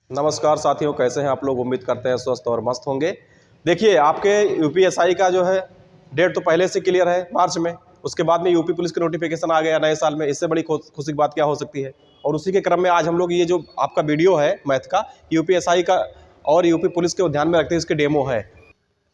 नमस्कार साथियों, कैसे हैं आप लोग। उम्मीद करते हैं स्वस्थ और मस्त होंगे। देखिए, आपके यूपीएसआई का जो है डेट तो पहले से क्लियर है, मार्च में। उसके बाद में यूपी पुलिस की नोटिफिकेशन आ गया नए साल में। इससे बड़ी खुशी की बात क्या हो सकती है। और उसी के क्रम में आज हम लोग ये जो आपका वीडियो है मैथ का, यूपीएसआई का और यूपी पुलिस के ध्यान में रखते हुए इसके डेमो है।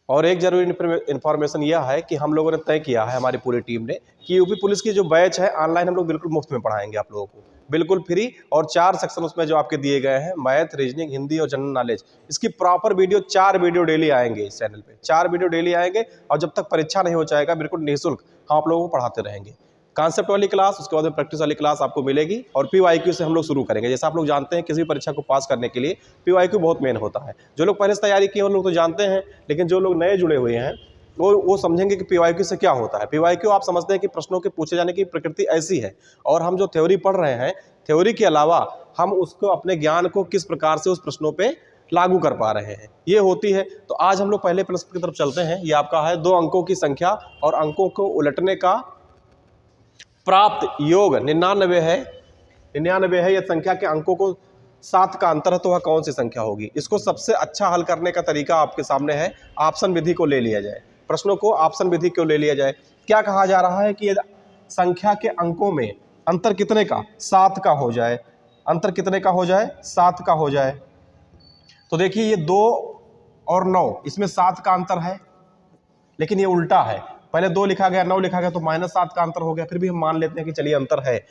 और एक जरूरी इन्फॉर्मेशन यह है कि हम लोगों ने तय किया है, हमारी पूरी टीम ने, कि यूपी पुलिस की जो बैच है ऑनलाइन हम लोग बिल्कुल मुफ्त में पढ़ाएंगे आप लोगों को, बिल्कुल फ्री। और 4 सेक्शन उसमें जो आपके दिए गए हैं, मैथ, रीजनिंग, हिंदी और जनरल नॉलेज, इसकी प्रॉपर वीडियो 4 वीडियो डेली आएंगे इस चैनल पे। 4 वीडियो डेली आएंगे और जब तक परीक्षा नहीं हो जाएगा बिल्कुल निःशुल्क हम आप लोगों को पढ़ाते रहेंगे। कॉन्सेप्ट वाली क्लास, उसके बाद में प्रैक्टिस वाली क्लास आपको मिलेगी। और पीवाईक्यू से हम लोग शुरू करेंगे। जैसा आप लोग जानते हैं, किसी भी परीक्षा को पास करने के लिए पीवाईक्यू बहुत मेन होता है। जो लोग पहले से तैयारी किए उन लोग तो जानते हैं, लेकिन जो लोग नए जुड़े हुए हैं वो समझेंगे कि पीवाईक्यू से क्या होता है। पीवाईक्यू आप समझते हैं कि प्रश्नों के पूछे जाने की प्रकृति ऐसी है, और हम जो थ्योरी पढ़ रहे हैं, थ्योरी के अलावा हम उसको, अपने ज्ञान को किस प्रकार से उस प्रश्नों पे लागू कर पा रहे हैं, ये होती है। तो आज हम लोग पहले प्रश्न की तरफ चलते हैं। ये आपका है 2 अंकों की संख्या और अंकों को उलटने का प्राप्त योग 99 है। 99 है। यह संख्या के अंकों को 7 का अंतर है, तो वह कौन सी संख्या होगी। इसको सबसे अच्छा हल करने का तरीका आपके सामने है। ऑप्शन विधि को ले लिया जाए, प्रश्नों को ऑप्शन विधि को ले लिया जाए। क्या कहा जा रहा है कि संख्या के अंकों में अंतर कितने का, 7 का हो जाए। अंतर कितने का हो जाए, 7 का हो जाए। तो देखिए, ये 2 और 9, इसमें 7 का अंतर है, लेकिन ये उल्टा है। पहले 2 लिखा गया, 9 लिखा गया, तो -7 का अंतर हो गया। फिर भी हम मान लेते हैं कि चलिए अंतर है।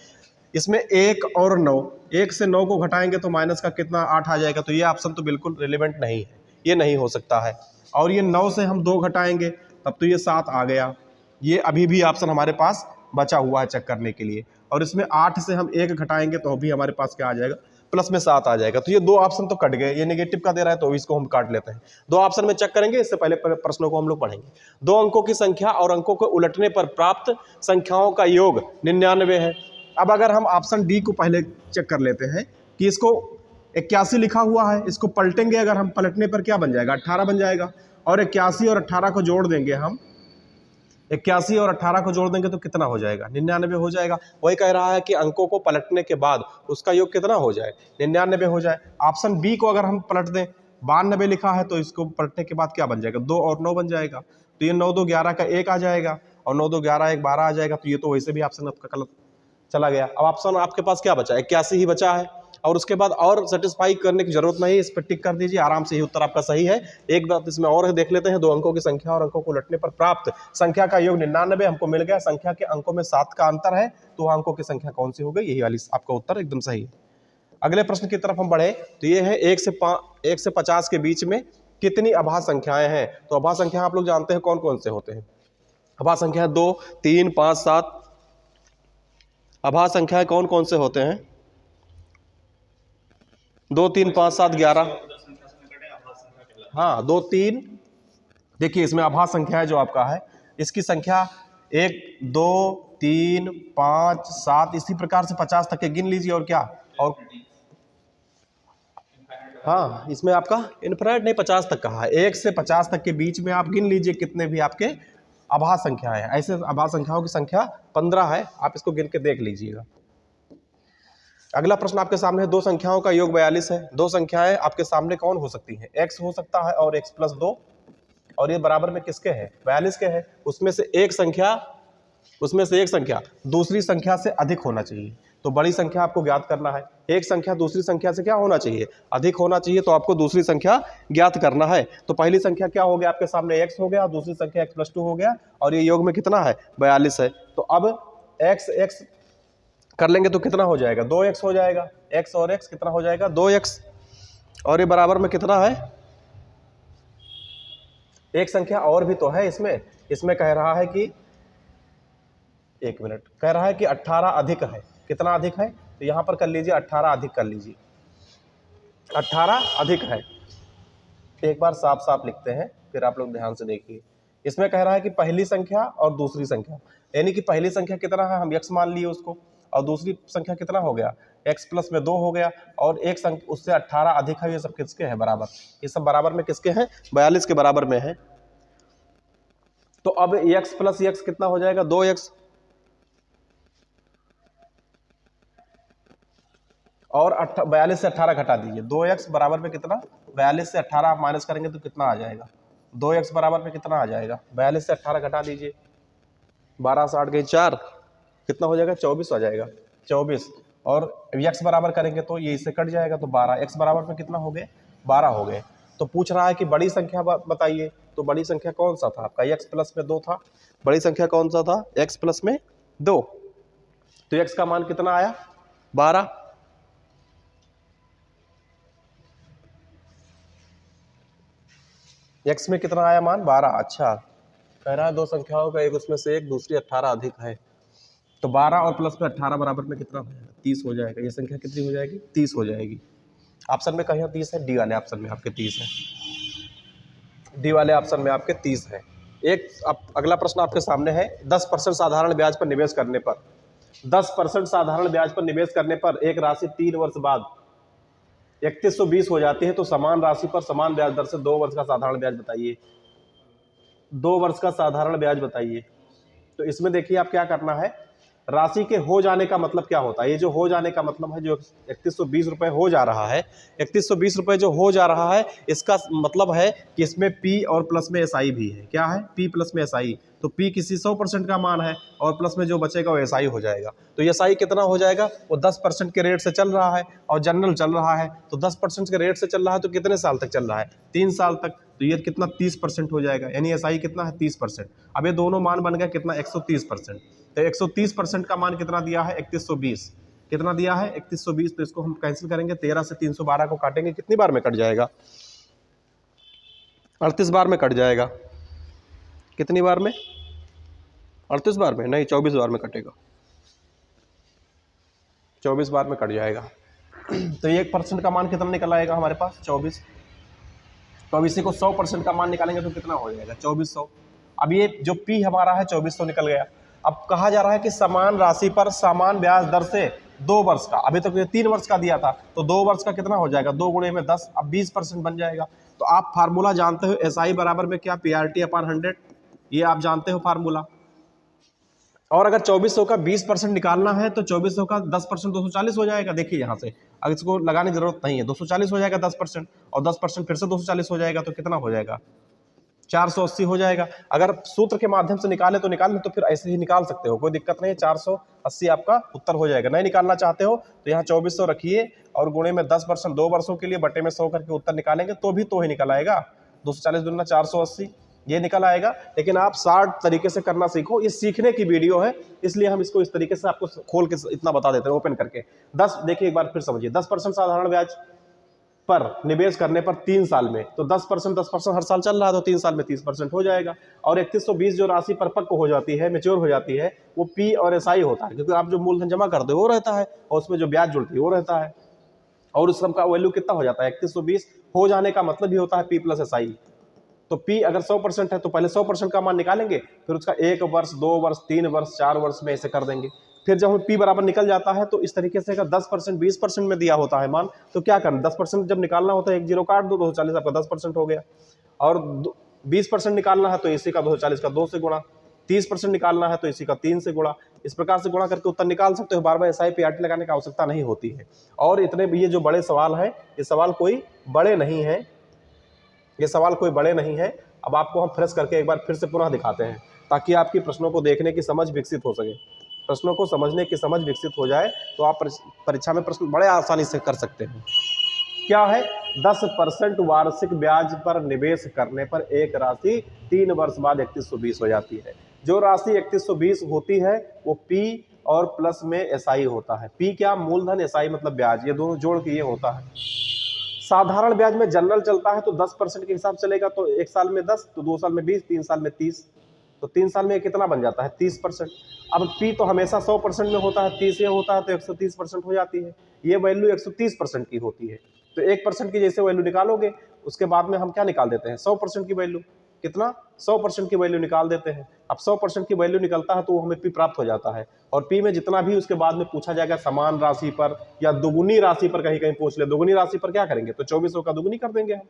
इसमें 1 और 9, 1 से 9 को घटाएंगे तो माइनस का कितना, 8 आ जाएगा। तो ये ऑप्शन तो बिल्कुल रिलेवेंट नहीं है, ये नहीं हो सकता है। और ये 9 से हम 2 घटाएंगे तब तो ये 7 आ गया। ये अभी भी ऑप्शन हमारे पास बचा हुआ है चेक करने के लिए। और इसमें 8 से हम 1 घटाएंगे तो भी हमारे पास क्या आ जाएगा, प्लस में 7 आ जाएगा। तो ये 2 ऑप्शन तो कट गए। ये नेगेटिव का दे रहा है तो इसको हम काट लेते हैं। 2 ऑप्शन में चेक करेंगे। इससे पहले प्रश्नों को हम लोग पढ़ेंगे। 2 अंकों की संख्या और अंकों को उलटने पर प्राप्त संख्याओं का योग 99 है। अब अगर हम ऑप्शन डी को पहले चेक कर लेते हैं कि इसको 81 लिखा हुआ है, इसको पलटेंगे अगर हम, पलटने पर क्या बन जाएगा, 18 बन जाएगा। और 81 और 18 को जोड़ देंगे हम, 81 और 18 को जोड़ देंगे तो कितना हो जाएगा, 99 हो जाएगा। वही कह रहा है कि अंकों को पलटने के बाद उसका योग कितना हो जाए, 99 हो जाए। ऑप्शन बी को अगर हम पलट दें, 92 लिखा है, तो इसको पलटने के बाद क्या बन जाएगा, 2 और 9 बन जाएगा। तो ये 9 2 11 का 1 आ जाएगा, और 9 2 11 1 12 आ जाएगा। तो ये तो वैसे भी ऑप्शन आपका गलत चला गया। अब ऑप्शन आपके पास क्या बचा, 81 ही बचा है। और उसके बाद और सेटिस्फाई करने की जरूरत नहीं, इस पर टिक कर दीजिए, आराम से ही उत्तर आपका सही है। एक बात इसमें और है, देख लेते हैं। 2 अंकों की संख्या और अंकों को उलटने पर प्राप्त संख्या का योग 99 हमको मिल गया। संख्या के अंकों में 7 का अंतर है, तो अंकों की संख्या कौन सी हो गई, यही वाली आपका उत्तर एकदम सही है। अगले प्रश्न की तरफ हम बढ़े तो ये है 1 से 50 के बीच में कितनी अभाज्य संख्याएं हैं। तो अभाज्य संख्या आप लोग जानते हैं कौन कौन से होते हैं। अभाज्य संख्या 2 3 5 7। अभाज्य संख्याएं कौन कौन से होते हैं, 2 3 5 7 11। हाँ, 2 3। देखिए, इसमें अभाज्य संख्या है जो आपका है, इसकी संख्या 1 2 3 5 7, इसी प्रकार से 50 तक के गिन लीजिए। और क्या, और हाँ, इसमें आपका इनफिनिट नहीं, 50 तक कहा है। 1 से 50 तक के बीच में आप गिन लीजिए कितने भी आपके अभाज्य संख्याएं हैं। ऐसे अभाज्य संख्याओं की संख्या 15 है, आप इसको गिन के देख लीजिएगा। अगला प्रश्न आपके सामने है, 2 संख्याओं का योग 42 है। 2 संख्याएं आपके सामने कौन हो सकती हैं, x हो सकता है और x प्लस 2। और ये बराबर में किसके हैं, 42 के हैं। उसमें से एक संख्या दूसरी संख्या से अधिक होना चाहिए। तो बड़ी संख्या आपको ज्ञात करना है। एक संख्या दूसरी संख्या से क्या होना चाहिए, अधिक होना चाहिए। तो आपको दूसरी संख्या ज्ञात करना है। तो पहली संख्या क्या हो गया आपके सामने, x हो गया, और दूसरी संख्या x प्लस 2 हो गया। और ये योग में कितना है, 42 है। तो अब x कर लेंगे तो कितना हो जाएगा, 2x हो जाएगा। x और x कितना हो जाएगा, 2x। और ये बराबर में कितना है, एक संख्या और भी तो है इसमें कह रहा है कि, एक मिनट, कह रहा है कि 18 अधिक है। कितना अधिक है, तो यहां पर कर लीजिए 18 अधिक कर लीजिए, 18 अधिक है। एक बार साफ साफ लिखते हैं, फिर आप लोग ध्यान से देखिए। इसमें कह रहा है कि पहली संख्या और दूसरी संख्या, यानी कि पहली संख्या कितना है, हम x मान लिए उसको, और दूसरी संख्या कितना हो गया, x प्लस में 2 हो गया। और एक संख्या उससे 18 अधिक है। ये सब किसके हैं, बराबर। ये सब बराबर में किसके हैं, 42 के बराबर में है। तो अब x प्लस x कितना हो जाएगा, 2x। और 42 से 18 घटा दीजिए। 2x बराबर में कितना, 42 से 18 आप माइनस करेंगे तो कितना आ जाएगा, 2x बराबर में कितना आ जाएगा, 42 से 18 घटा दीजिए, 12 से 8 गई 4, कितना हो जाएगा, 24 आ जाएगा, 24। और x बराबर करेंगे तो ये इससे कट जाएगा तो 12, x बराबर में कितना हो गए, 12 हो गए। तो पूछ रहा है कि बड़ी संख्या बताइए, तो बड़ी संख्या कौन सा था आपका, x प्लस में 2 था, बड़ी संख्या कौन सा था, x प्लस में 2, तो x का मान कितना आया, 12। x में कितना आया मान, 12। अच्छा, कह रहा है दो संख्याओं का एक उसमें से एक दूसरी 18 अधिक है, तो 12 और प्लस में 18 बराबर में कितना हो जाएगा, 30 हो जाएगा। ये संख्या कितनी हो जाएगी, 30 हो जाएगी। ऑप्शन में कहीं 30 है, डी वाले ऑप्शन में आपके 30 है, डी वाले ऑप्शन में आपके 30 है। एक अगला प्रश्न आपके सामने है, 10% साधारण ब्याज पर निवेश करने पर, 10% साधारण ब्याज पर निवेश करने पर एक राशि 3 वर्ष बाद 3120 हो जाती है, तो समान राशि पर समान ब्याज दर से 2 वर्ष का साधारण ब्याज बताइए, 2 वर्ष का साधारण ब्याज बताइए। तो इसमें देखिए आप क्या करना है, राशि के हो जाने का मतलब क्या होता है, ये जो हो जाने का मतलब है, जो 3120 रुपये हो जा रहा है, 3120 रुपये जो हो जा रहा है, इसका मतलब है कि इसमें पी और प्लस में एसआई भी है। क्या है, पी प्लस में एसआई, तो पी किसी 100% का मान है और प्लस में जो बचेगा वो एसआई हो जाएगा। तो एसआई कितना हो जाएगा, वो 10% के रेट से चल रहा है और जनरल चल रहा है, तो 10% के रेट से चल रहा है, तो कितने साल तक चल रहा है, 3 साल तक, तो ये कितना 30% हो जाएगा, यानी एसआई कितना है, 30%। अब ये दोनों मान बन गया कितना, 130%। तो 130% का मान कितना दिया है, 3120, कितना दिया है, 3120। तो इसको हम कैंसिल करेंगे, 13 से 312 को काटेंगे, कितनी बार में कट जाएगा, 38 बार में कट जाएगा। कितनी बार में, 38 बार में नहीं, 24 बार में कटेगा, 24 बार में कट जाएगा। तो 1% का मान कितना निकल आएगा हमारे पास, 24। तो अब इसी को 100% का मान निकालेंगे तो कितना हो जाएगा, 2400। अब ये जो पी हमारा है 2400 निकल गया। अब कहा जा रहा है कि समान राशि पर समान ब्याज दर से 2 वर्ष का, अभी तक ये 3 वर्ष का दिया था, तो 2 वर्ष का कितना हो जाएगा, 2 गुणे में 10, अब 20% बन जाएगा। तो आप फार्मूला जानते हो, एसआई बराबर में क्या, PRT/100, ये आप जानते हो फार्मूला। और अगर 2400 का 20% निकालना है तो 2400 का 10% 240 हो जाएगा। देखिए यहाँ से अगर इसको लगाने की जरूरत नहीं है, 240 हो जाएगा 10%, और 10% फिर से 240 हो जाएगा, तो कितना हो जाएगा, 480 हो जाएगा। अगर सूत्र के माध्यम से निकाले तो निकाल, तो फिर ऐसे ही निकाल सकते हो, कोई दिक्कत नहीं है, 480 आपका उत्तर हो जाएगा। नहीं निकालना चाहते हो तो यहाँ 2400 रखिए और गुणे में 10% 2 वर्षों के लिए बटे में 100 करके उत्तर निकालेंगे तो भी तो ही निकल आएगा, 240 दूना 480, ये निकल आएगा। लेकिन आप शार्ट तरीके से करना सीखो, ये सीखने की वीडियो है, इसलिए हम इसको इस तरीके से आपको खोल के इतना बता देते हैं, ओपन करके। 10 देखिए एक बार फिर समझिए, 10% साधारण ब्याज पर निवेश करने पर 3 साल में, तो 10% हर साल चल रहा है, तो 3 साल में 30% हो जाएगा। और 3120 जो राशि परिपक्व हो जाती है, मेच्योर हो जाती है, वो पी और एसआई होता है, क्योंकि आप जो मूलधन जमा करते हो वो रहता है और उसमें जो ब्याज जुड़ती है वो रहता है, और उस सब का वैल्यू कितना हो जाता है, 3120 हो जाने का मतलब ही होता है पी प्लस एसआई। तो पी अगर 100% है तो पहले 100% का मान निकालेंगे, फिर उसका 1 वर्ष 2 वर्ष 3 वर्ष 4 वर्ष में ऐसे कर देंगे। फिर जब पी बराबर निकल जाता है तो इस तरीके से अगर 10% 20% में दिया होता है मान, तो क्या करना, 10% जब निकालना होता है, एक जीरो काट दो, 240 आपका 10% हो गया। और 20% निकालना है तो इसी का 240 का 2 से गुणा, 30% निकालना है तो इसी का 3 से गुणा, इस प्रकार से गुणा करके उत्तर निकाल सकते हो। बार बार एसआई पीआरटी लगाने की आवश्यकता नहीं होती है। और इतने भी ये जो बड़े सवाल है, ये सवाल कोई बड़े नहीं है, ये सवाल कोई बड़े नहीं है। अब आपको हम फ्रेश करके एक बार फिर से पुनः दिखाते हैं, ताकि आपकी प्रश्नों को देखने की समझ विकसित हो सके, प्रश्नों को समझने की समझ विकसित हो जाए, तो आप परीक्षा में प्रश्न बड़े आसानी से कर सकते हैं। क्या है, 10% वार्षिक ब्याज पर निवेश करने पर एक राशि 3 वर्ष बाद 3120 हो जाती है। जो राशि 3120 होती है वो पी और प्लस में एसआई होता है। पी क्या, मूलधन, एसआई मतलब ब्याज, ये दोनों जोड़ के ये होता है। साधारण ब्याज में जनरल चलता है तो 10% के हिसाब चलेगा, तो 1 साल में 10, तो 2 साल में 20, 3 साल में 30, तो 3 साल में कितना बन जाता है, 30%। अब पी तो हमेशा 100% में होता है, 30 ये होता है तो 130% हो जाती है। ये वैल्यू 130% की होती है, तो 1% की जैसे वैल्यू निकालोगे, उसके बाद में हम क्या निकाल देते हैं, 100% की वैल्यू, कितना, 100% की वैल्यू निकाल देते हैं। अब 100% की वैल्यू निकलता है तो हमें पी प्राप्त हो जाता है। और पी में जितना भी उसके बाद में पूछा जाएगा समान राशि पर या दुगुनी राशि पर, कहीं कहीं पूछ ले, दुगुनी राशि पर क्या करेंगे, तो 2400 का दुगुनी कर देंगे हम,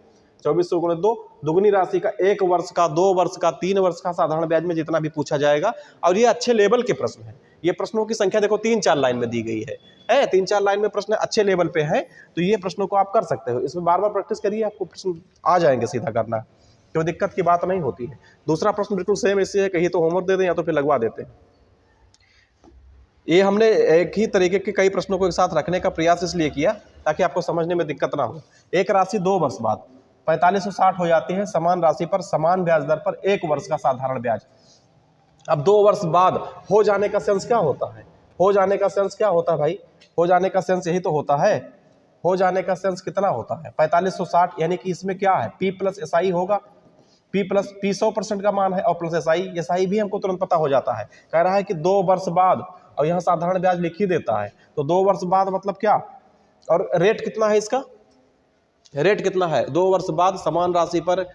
2400 गुणे 2, दुगुनी राशि का 1 वर्ष का, 2 वर्ष का, 3 वर्ष का साधारण ब्याज में जितना भी पूछा जाएगा। और ये अच्छे लेवल के प्रश्न है, ये प्रश्नों की संख्या देखो 3-4 लाइन में दी गई है 3-4 लाइन में प्रश्न अच्छे लेवल पे है, तो ये प्रश्नों को आप कर सकते हो। इसमें बार बार प्रैक्टिस करिए, आपको प्रश्न आ जाएंगे सीधा करना, कोई दिक्कत की बात नहीं होती है। दूसरा प्रश्न बिल्कुल सेम इससे है, कहीं तो होमवर्क दे दें या तो फिर लगवा देते हैं। ये हमने एक ही तरीके के कई प्रश्नों को एक साथ रखने का प्रयास इसलिए किया ताकि आपको समझने में दिक्कत ना हो। एक राशि 2 वर्ष बाद 4560 हो जाती है समान राशि पर समान ब्याज दर पर 1 वर्ष का साधारण ब्याज। अब 2 वर्ष बाद हो जाने का सेंस क्या होता है? हो जाने का सेंस क्या होता है भाई? हो जाने का सेंस यही तो होता है। हो जाने का सेंस कितना होता है? 4560, यानी कि इसमें क्या है, P प्लस SI होगा। P प्लस P 100% का मान है और प्लस SI भी हमको तुरंत पता हो जाता है। कह रहा है कि 2 वर्ष बाद, और यहाँ साधारण ब्याज लिख ही देता है, तो 2 वर्ष बाद मतलब क्या, और रेट कितना है इसका, रेट कितना है 2 वर्ष बाद समान राशि पर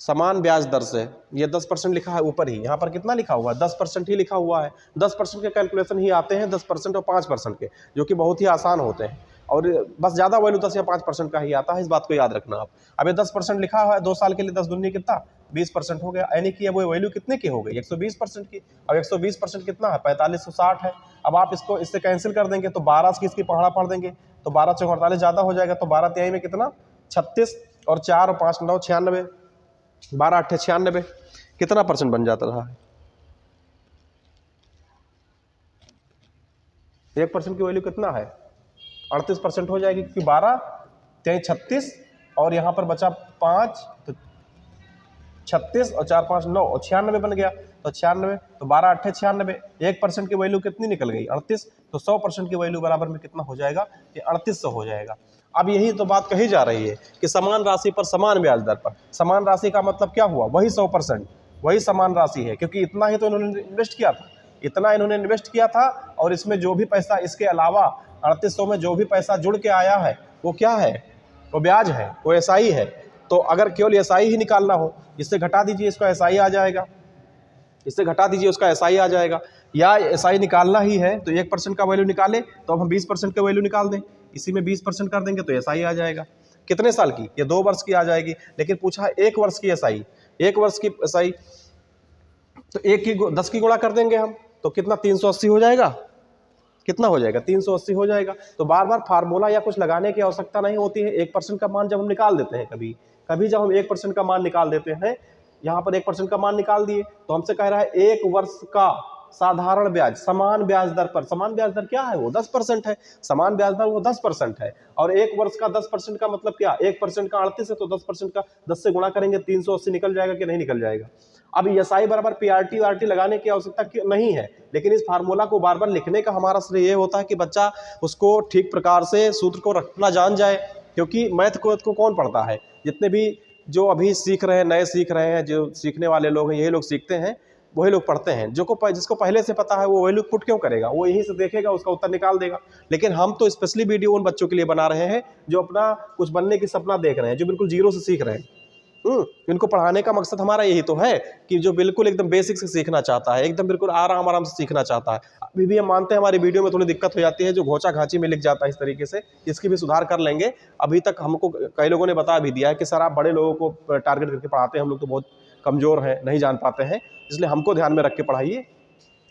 समान ब्याज दर से, ये 10% लिखा है ऊपर ही, यहाँ पर कितना लिखा हुआ है 10% ही लिखा हुआ है। 10% के कैलकुलेशन ही आते हैं 10% और 5% के, जो कि बहुत ही आसान होते हैं, और बस ज़्यादा वैल्यू 10 या 5% का ही आता है, इस बात को याद रखना आप। अब ये 10% लिखा हुआ है 2 साल के लिए, 10 दूनी कितना 20% हो गया, यानी कि अब वो वैल्यू कितने की हो गई 120% की। अब 120% कितना है 4560 है। अब आप इसको इससे कैंसिल कर देंगे तो 12 की इसकी पहाड़ा पढ़ देंगे तो 12 चौक 48 ज़्यादा हो जाएगा, तो 12 तिहाई में कितना 36 और 4 और 5 9 96, 12 8 96, कितना परसेंट बन जाता रहा है? 1% की वैल्यू कितना है 38% हो जाएगी, क्योंकि 12 तिहाई 36 और यहाँ पर बचा 5, तो 36 और 4 5 9 और 96 बन गया, तो 96, तो 12 8 96, 1% की वैल्यू कितनी निकल गई 38, तो 100% की वैल्यू बराबर में कितना हो जाएगा, ये 3800 हो जाएगा। अब यही तो बात कही जा रही है कि समान राशि पर समान ब्याज दर पर, समान राशि का मतलब क्या हुआ, वही 100%, वही समान राशि है, क्योंकि इतना ही तो इन्होंने इन्वेस्ट किया था, इतना इन्होंने इन्वेस्ट किया था, और इसमें जो भी पैसा इसके अलावा 3800 में जो भी पैसा जुड़ के आया है वो क्या है, वो ब्याज है, वो SI है। तो अगर केवल SI ही निकालना हो, इससे घटा दीजिए इसका SI आ जाएगा, इससे घटा दीजिए उसका SI आ जाएगा, या SI निकालना ही है तो 1% का वैल्यू निकाले तो अब हम 20% का वैल्यू निकाल दें, इसी में 20% कर देंगे तो SI आ जाएगा। कितने साल की, ये 2 वर्ष की आ जाएगी, लेकिन पूछा है 1 वर्ष की SI, 1 वर्ष की SI, तो 1 की 10 की गुणा कर देंगे हम, तो कितना 380 हो जाएगा, कितना हो जाएगा 380 हो जाएगा। तो बार बार फार्मूला या कुछ लगाने की आवश्यकता नहीं होती है। 1% का मान जब हम निकाल देते हैं, कभी कभी जब हम 1% का मान निकाल देते हैं, यहाँ पर 1% का मान निकाल दिए, तो हमसे कह रहा है 1 वर्ष का साधारण ब्याज समान ब्याज दर पर, समान ब्याज दर क्या है, वो 10% है, समान ब्याज दर वो 10% है, और 1 वर्ष का 10% का मतलब क्या, 1% का 38 है, तो 10% का 10 से गुणा करेंगे 380 निकल जाएगा कि नहीं निकल जाएगा। अब SI बराबर PRT वारटी लगाने की आवश्यकता नहीं है, लेकिन इस फार्मूला को बार बार लिखने का हमारा श्रेय ये होता है कि बच्चा उसको ठीक प्रकार से सूत्र को रखना जान जाए, क्योंकि मैथ को कौन पढ़ता है, जितने भी जो अभी सीख रहे हैं, नए सीख रहे हैं, जो सीखने वाले लोग हैं, यही लोग सीखते हैं, वही लोग पढ़ते हैं। जिसको पहले से पता है वो वैल्यू पुट क्यों करेगा, वो यहीं से देखेगा, उसका उत्तर निकाल देगा। लेकिन हम तो स्पेशली वीडियो उन बच्चों के लिए बना रहे हैं जो अपना कुछ बनने की सपना देख रहे हैं, जो बिल्कुल जीरो से सीख रहे हैं। इनको पढ़ाने का मकसद हमारा यही तो है कि जो बिल्कुल एकदम बेसिक से सीखना चाहता है, एकदम बिल्कुल आराम आराम से सीखना चाहता है। अभी भी हम मानते हैं हमारी वीडियो में थोड़ी दिक्कत हो जाती है, जो घोचा घाची में लिख जाता है इस तरीके से, इसकी भी सुधार कर लेंगे। अभी तक हमको कई लोगों ने बता भी दिया है कि सर आप बड़े लोगों को टारगेट करके पढ़ाते हैं, हम लोग तो बहुत कमज़ोर हैं, नहीं जान पाते हैं, इसलिए हमको ध्यान में रख के पढ़ाइए।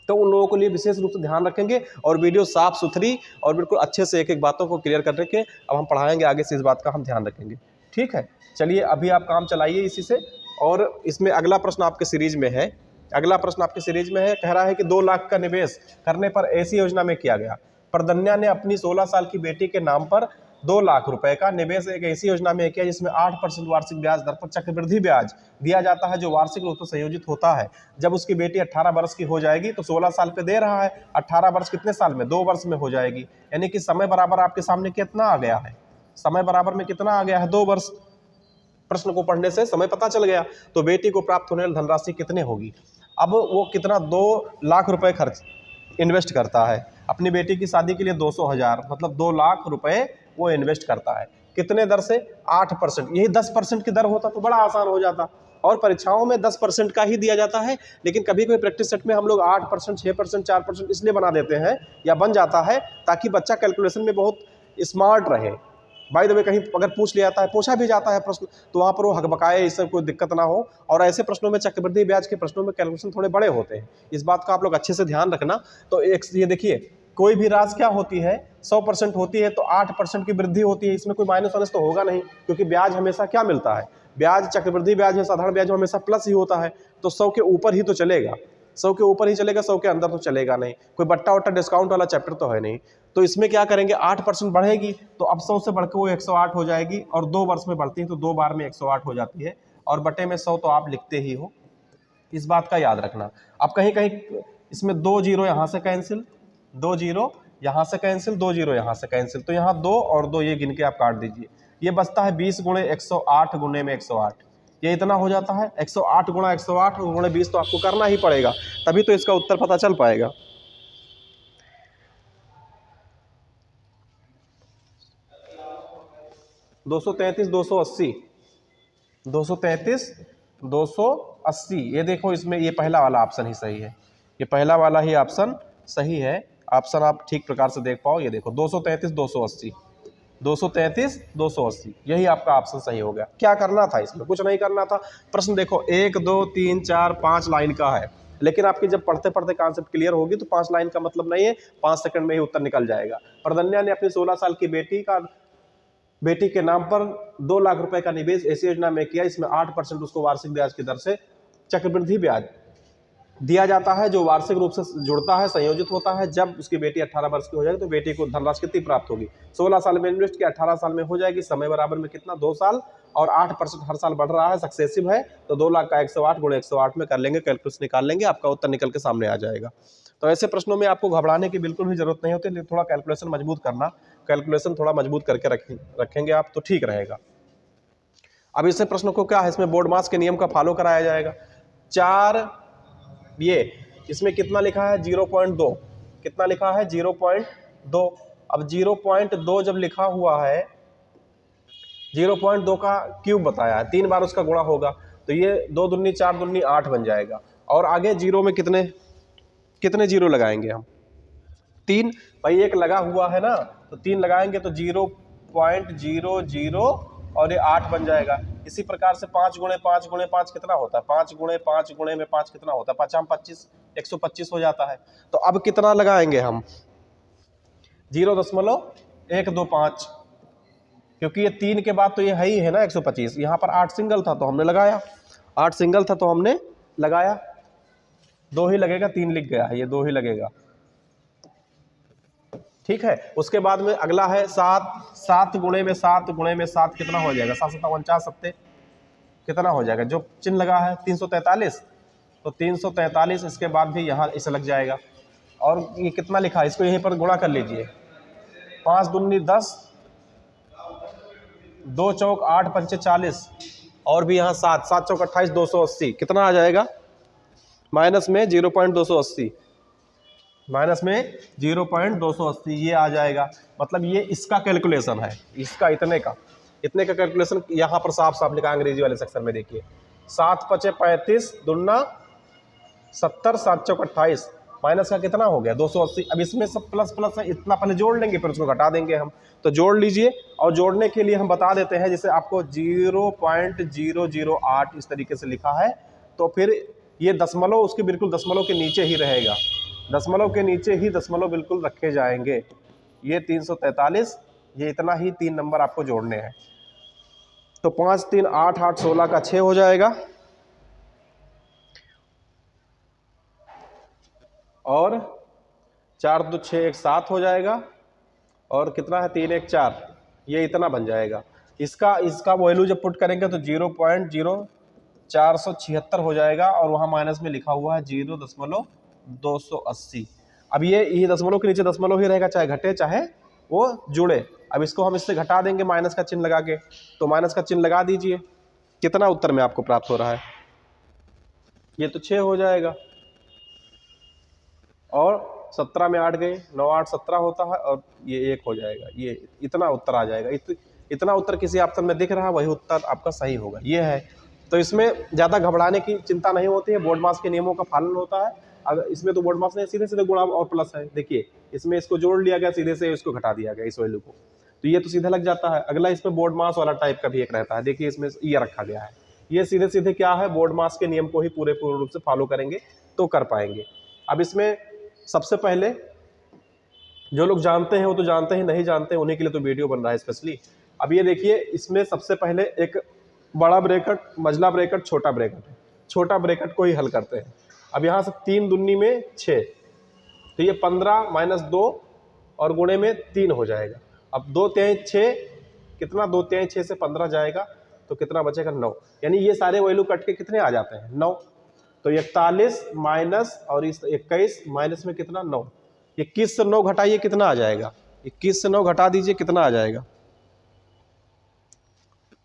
तो उन लोगों के लिए विशेष रूप से ध्यान रखेंगे और वीडियो साफ सुथरी और बिल्कुल अच्छे से एक एक बातों को क्लियर कर रखें। अब हम पढ़ाएंगे आगे से, इस बात का हम ध्यान रखेंगे, ठीक है। चलिए अभी आप काम चलाइए इसी से। और इसमें अगला प्रश्न आपके सीरीज में है, अगला प्रश्न आपके सीरीज में है, कह रहा है कि 2 लाख का निवेश करने पर ऐसी योजना में किया गया। प्रदन्या ने अपनी 16 साल की बेटी के नाम पर 2 लाख रुपए का निवेश एक ऐसी योजना में किया जिसमें 8% वार्षिक ब्याज दर पर चक्रवृद्धि ब्याज दिया जाता है, जो वार्षिक रूप से संयोजित होता है। जब उसकी बेटी 18 वर्ष की हो जाएगी तो 16 साल पे दे रहा है, 18 वर्ष कितने साल में, 2 वर्ष में हो जाएगी, यानी कि समय बराबर आपके सामने कितना आ गया है, समय बराबर में कितना आ गया है 2 वर्ष। प्रश्न को पढ़ने से समय पता चल गया। तो बेटी को प्राप्त होने वाली धनराशि कितने होगी। अब वो कितना 2 लाख रुपए खर्च इन्वेस्ट करता है अपनी बेटी की शादी के लिए, 200,000 मतलब 2 लाख रुपए वो इन्वेस्ट करता है। कितने दर से, 8%। यही 10% की दर होता तो बड़ा आसान हो जाता, और परीक्षाओं में 10% का ही दिया जाता है, लेकिन कभी कभी प्रैक्टिस सेट में हम लोग 8%, 6%, 4% इसलिए बना देते हैं या बन जाता है ताकि बच्चा कैलकुलेशन में बहुत स्मार्ट रहे, बाय द वे कहीं अगर पूछ लिया जाता है, पूछा भी जाता है प्रश्न, तो वहाँ पर वो हकबकाए, इससे कोई दिक्कत ना हो। और ऐसे प्रश्नों में, चक्रवृद्धि ब्याज के प्रश्नों में कैलकुलेशन थोड़े बड़े होते हैं, इस बात का आप लोग अच्छे से ध्यान रखना। तो एक ये देखिए, कोई भी राशि क्या होती है, 100% होती है तो 8% की वृद्धि होती है, इसमें कोई माइनस वाइनस तो होगा नहीं, क्योंकि ब्याज हमेशा क्या मिलता है, ब्याज चक्रवृद्धि ब्याज है, साधारण ब्याज में हमेशा प्लस ही होता है, तो 100 के ऊपर ही तो चलेगा, 100 के ऊपर ही चलेगा, 100 के अंदर तो चलेगा नहीं, कोई बट्टा वट्टा डिस्काउंट वाला चैप्टर तो है नहीं। तो इसमें क्या करेंगे, 8% बढ़ेगी तो अब 100 से बढ़कर वो 108 हो जाएगी, और 2 वर्ष में बढ़ती है तो 2 बार में 108 हो जाती है, और बटे में 100 तो आप लिखते ही हो, इस बात का याद रखना। अब कहीं कहीं इसमें 2 जीरो यहाँ से कैंसिल, 2 जीरो यहाँ से कैंसिल, 2 जीरो यहाँ से कैंसिल, तो यहाँ 2 और 2 ये गिन के आप काट दीजिए, ये बचता है 20 गुणे 108 गुणे में 108, ये इतना हो जाता है 108 गुणा 108 गुणे 20, तो आपको करना ही पड़ेगा, तभी तो इसका उत्तर पता चल पाएगा। दो सौ तैंतीस 280, 233 280, ये देखो इसमें ये पहला वाला ऑप्शन ही सही है, ये पहला वाला ही ऑप्शन सही है, ऑप्शन आप ठीक प्रकार से देख पाओ, ये देखो 233 280, 233 280, यही आपका ऑप्शन सही हो गया। क्या करना था इसमें, कुछ नहीं करना था। प्रश्न देखो 1 2 3 4 5 लाइन का है, लेकिन आपकी जब पढ़ते पढ़ते कॉन्सेप्ट क्लियर होगी तो 5 लाइन का मतलब नहीं है, 5 सेकंड में ही उत्तर निकल जाएगा। प्रधन्या ने अपनी 16 साल की बेटी के नाम पर 2 लाख रुपए का निवेश ऐसी योजना में किया, इसमें 8% उसको वार्षिक ब्याज की दर से चक्रवृद्धि ब्याज दिया जाता है, जो वार्षिक रूप से जुड़ता है, संयोजित होता है। जब उसकी बेटी 18 वर्ष की हो जाएगी तो बेटी को धनराशि कितनी प्राप्त होगी, 16 साल में इन्वेस्ट किया, 18 साल में हो जाएगी, समय बराबर में कितना, 2 साल, और 8% हर साल बढ़ रहा है, सक्सेसिव है, तो 2 लाख का 108 गुणे 108 में कर लेंगे, कैलकुलेशन निकाल लेंगे, आपका उत्तर निकल के सामने आ जाएगा। तो ऐसे प्रश्नों में आपको घबराने की बिल्कुल भी जरूरत नहीं होती, लेकिन थोड़ा कैलकुलेशन मजबूत करना, कैलकुलेशन थोड़ा मजबूत करके रखेंगे आप तो ठीक रहेगा। अब इसे प्रश्नों को क्या है, इसमें बोर्ड मास के नियम का फॉलो कराया जाएगा। 4 ये इसमें कितना लिखा है, 0.2, कितना लिखा है 0.2। अब 0.2 जब लिखा हुआ है, 0.2 का क्यूब बताया है, 3 बार उसका गुणा होगा, तो ये 2 दूनी 4 दूनी 8 बन जाएगा। और आगे जीरो में कितने जीरो लगाएंगे हम, 3, भाई एक लगा हुआ है ना, तो 3 लगाएंगे तो 0.00 और ये 8 बन जाएगा। इसी प्रकार से 5 गुणे 5 गुणे 5 कितना होता है, 5 गुणे 5 गुणे में 5 कितना होता है, 5 25, 125 हो जाता है। तो अब कितना लगाएंगे हम, 0.125, क्योंकि ये 3 के बाद तो ये है ही है ना 125, यहाँ पर 8 सिंगल था तो हमने लगाया, 8 सिंगल था तो हमने लगाया, 2 ही लगेगा, 3 लिख गया है, ये 2 ही लगेगा, ठीक है। उसके बाद में अगला है 7 गुणे में 7 गुणे में 7 कितना हो जाएगा, 7 7 49 सत्ते कितना हो जाएगा, जो चिन्ह लगा है 343, तो 343, इसके बाद भी यहाँ इसे लग जाएगा। और ये कितना लिखा है, इसको यहीं पर गुणा कर लीजिए, 5 दूनी 10, 2 चौक 8 पंचे 40, और भी यहाँ 7 7 चौक 28, 280 कितना आ जाएगा, माइनस में 0.280, माइनस में 0.280 ये आ जाएगा। मतलब ये इसका कैलकुलेशन है, इसका इतने का कैलकुलेशन यहाँ पर साफ साफ लिखा है अंग्रेजी वाले सेक्शन में, देखिए 7 पचे 35 दूना 70, 7 चौक 28, माइनस का कितना हो गया 280। अब इसमें सब प्लस प्लस है, इतना पहले जोड़ लेंगे फिर उसको घटा देंगे हम, तो जोड़ लीजिए। और जोड़ने के लिए हम बता देते हैं, जैसे आपको 0.008 इस तरीके से लिखा है, तो फिर ये दशमलव उसके बिल्कुल दशमलव के नीचे ही रहेगा, दशमलव के नीचे ही दशमलव बिल्कुल रखे जाएंगे। ये 343, ये इतना ही 3 नंबर आपको जोड़ने हैं, तो 5 3 8 8 16 का 6 हो जाएगा, और 4 2 6 1 7 हो जाएगा, और कितना है 3 1 4, ये इतना बन जाएगा। इसका वैल्यू जब पुट करेंगे तो 0.0476 हो जाएगा, और वहाँ माइनस में लिखा हुआ है 0.280। अब ये दशमलव के नीचे दशमलव ही रहेगा, चाहे घटे चाहे वो जुड़े। अब इसको हम इससे घटा देंगे माइनस का चिन्ह लगा के, तो माइनस का चिन्ह लगा दीजिए, कितना उत्तर में आपको प्राप्त हो रहा है, ये तो 6 हो जाएगा, और 17 में 8 गए, 9 8 17 होता है, और ये 1 हो जाएगा, ये इतना उत्तर आ जाएगा। इतना उत्तर किसी ऑप्शन में दिख रहा है, वही उत्तर आपका सही होगा, ये है। तो इसमें ज़्यादा घबराने की चिंता नहीं होती है, बोर्ड मास के नियमों का पालन होता है। अब इसमें तो बोर्ड मास ने सीधे सीधे गुणा और प्लस है, देखिए इसमें इसको जोड़ लिया गया, सीधे से इसको घटा दिया गया इस वैल्यू को, तो ये तो सीधा लग जाता है। अगला इसमें बोर्ड मास वाला टाइप का भी एक रहता है, देखिए इसमें ये रखा गया है। ये सीधे सीधे क्या है, बोर्ड मास के नियम को ही पूरे पूर्ण रूप से फॉलो करेंगे तो कर पाएंगे। अब इसमें सबसे पहले जो लोग जानते हैं वो तो जानते हैं, नहीं जानते उन्हीं के लिए तो वीडियो बन रहा है स्पेशली। अब ये देखिए, इसमें सबसे पहले एक बड़ा ब्रैकेट, मझला ब्रैकेट, छोटा ब्रैकेट है। छोटा ब्रैकेट को ही हल करते हैं। अब यहाँ से 3 दूनी में 6, तो ये 15 - 2 और गुणे में 3 हो जाएगा। अब 2 तिहाई 6 कितना, 2 तिहाई 6 से 15 जाएगा तो कितना बचेगा, 9। यानी ये सारे वैल्यू कट के कितने आ जाते हैं, 9। तो 41 माइनस और इस 21 माइनस में कितना, 9। 21 से 9 घटाइए, कितना आ जाएगा, 21 से 9 घटा दीजिए, कितना आ जाएगा।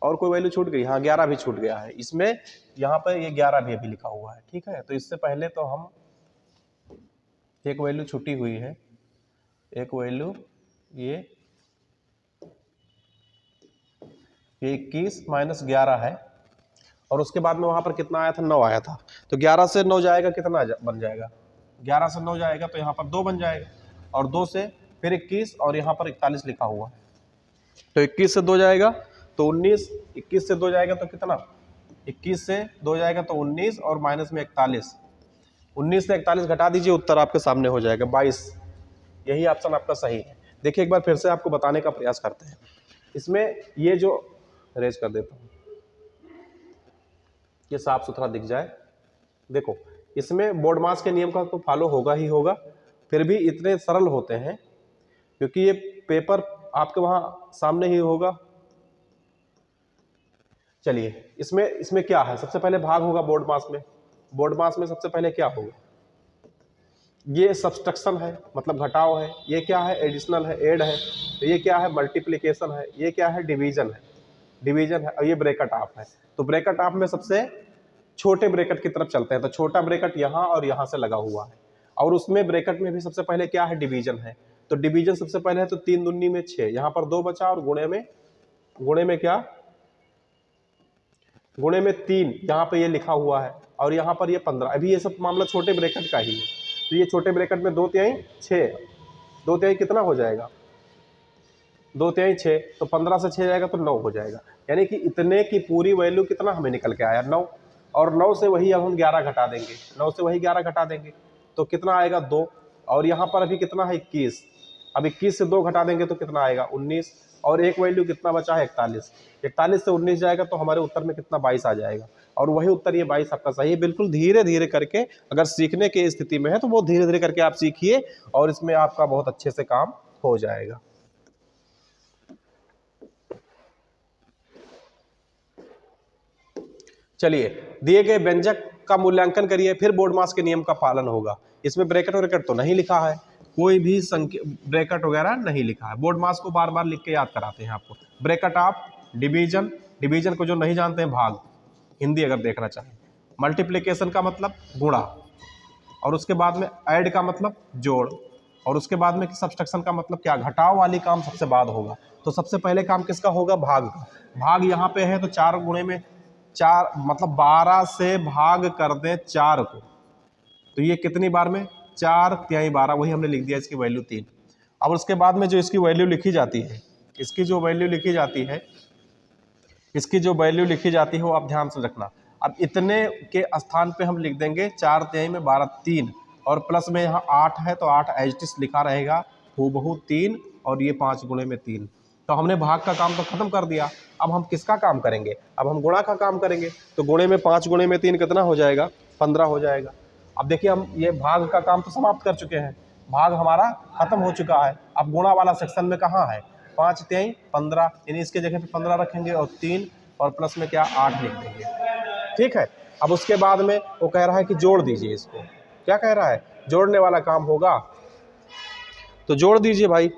और कोई वैल्यू छूट गई, हाँ 11 भी छूट गया है इसमें, यहाँ पर ये 11 भी अभी लिखा हुआ है, ठीक है। तो इससे पहले तो हम एक वैल्यू छुट्टी हुई है, एक वैल्यू ये 21 माइनस 11 है, और उसके बाद में वहाँ पर कितना आया था, 9 आया था। तो 11 से 9 जाएगा, कितना बन जाएगा, 11 से 9 जाएगा तो यहाँ पर 2 बन जाएगा, और 2 से फिर 21 और यहाँ पर 41 लिखा हुआ है। तो 21 से 2 जाएगा तो 19, 21 से 2 जाएगा तो कितना, 21 से 2 जाएगा तो 19 और माइनस में 41, 19 से 41 घटा दीजिए, उत्तर आपके सामने हो जाएगा 22। यही ऑप्शन आपका सही है। देखिए एक बार फिर से आपको बताने का प्रयास करते हैं। इसमें ये जो रेज कर देता हूँ, ये साफ सुथरा दिख जाए। देखो इसमें बोर्ड मास के नियम का तो फॉलो होगा ही होगा, फिर भी इतने सरल होते हैं क्योंकि ये पेपर आपके वहाँ सामने ही होगा। चलिए इसमें क्या है, सबसे पहले भाग होगा बोर्ड मास में। बोर्ड मास में सबसे पहले क्या होगा, ये सब्सट्रैक्शन है मतलब घटाव है, ये क्या है, एडिशनल है, ऐड है, तो ये क्या है, मल्टीप्लिकेशन है, ये क्या है, डिवीजन है, डिवीजन है, और ये ब्रैकेट ऑफ है। तो ब्रैकेट ऑफ में सबसे छोटे ब्रैकेट की तरफ चलते हैं, तो छोटा ब्रैकेट यहाँ और यहाँ से लगा हुआ है, और उसमें ब्रैकेट में भी सबसे पहले क्या है, डिवीजन है। तो डिवीजन सबसे पहले है, तो 3 दूनी में 6, यहाँ पर 2 बचा, और गुणे में क्या, गुणे में 3 यहाँ पे ये लिखा हुआ है, और यहाँ पर ये 15। अभी ये सब मामला छोटे ब्रैकेट का ही है। तो ये छोटे ब्रैकेट में 2 तिहाई 6, 2 तिहाई कितना हो जाएगा, 2 तिहाई 6, तो 15 से 6 जाएगा तो 9 हो जाएगा। यानी कि इतने की पूरी वैल्यू कितना हमें निकल के आया, 9। और 9 से वही अब हम 11 घटा देंगे, 9 से वही 11 घटा देंगे तो कितना आएगा, 2। और यहाँ पर अभी कितना है, 21। अब 21 से 2 घटा देंगे तो कितना आएगा, 19। और एक वैल्यू कितना बचा है, 41। 41 से 19 जाएगा तो हमारे उत्तर में कितना, 22 आ जाएगा। और वही उत्तर ये 22 आपका सही है। बिल्कुल धीरे धीरे करके, अगर सीखने की स्थिति में है तो वो धीरे धीरे करके आप सीखिए, और इसमें आपका बहुत अच्छे से काम हो जाएगा। चलिए, दिए गए व्यंजक का मूल्यांकन करिए, फिर बोर्ड मास के नियम का पालन होगा। इसमें ब्रैकेट वैकेट तो नहीं लिखा है, कोई भी संख्या ब्रैकेट वगैरह नहीं लिखा है। बोर्ड मास को बार बार लिख के याद कराते हैं आपको। ब्रैकेट ऑफ, डिवीजन, डिवीजन को जो नहीं जानते हैं भाग, हिंदी अगर देखना चाहें। मल्टीप्लिकेशन का मतलब गुणा, और उसके बाद में ऐड का मतलब जोड़, और उसके बाद में सब्सट्रैक्शन का मतलब क्या, घटाव वाली काम सबसे बाद होगा। तो सबसे पहले काम किसका होगा, भाग का। भाग यहाँ पे है तो 4 गुणे में 4 मतलब 12 से भाग कर दें 4 को, तो ये कितनी बार में, 4 तिहाई 12, वही हमने लिख दिया, इसकी वैल्यू 3। अब उसके बाद में जो इसकी वैल्यू लिखी जाती है, इसकी जो वैल्यू लिखी जाती है, इसकी जो वैल्यू लिखी जाती है वो आप ध्यान से रखना। अब इतने के स्थान पे हम लिख देंगे 4 तिहाई में 12 3, और प्लस में यहाँ 8 है तो 8 एज इट इज लिखा रहेगा हूबहू 3, और ये 5 गुणे में 3। तो हमने भाग का काम तो खत्म कर दिया। अब हम किसका काम करेंगे, अब हम गुणा का काम करेंगे। तो गुणे में 5 गुणे में 3 कितना हो जाएगा, 15 हो जाएगा। अब देखिए हम ये भाग का काम तो समाप्त कर चुके हैं, भाग हमारा खत्म हो चुका है। अब गुणा वाला सेक्शन में कहाँ है, 5 तिहाई 15, यानी इसके जगह पे 15 रखेंगे और 3 और प्लस में क्या 8 लिख देंगे, ठीक है। अब उसके बाद में वो कह रहा है कि जोड़ दीजिए इसको, क्या कह रहा है, जोड़ने वाला काम होगा, तो जोड़ दीजिए भाई।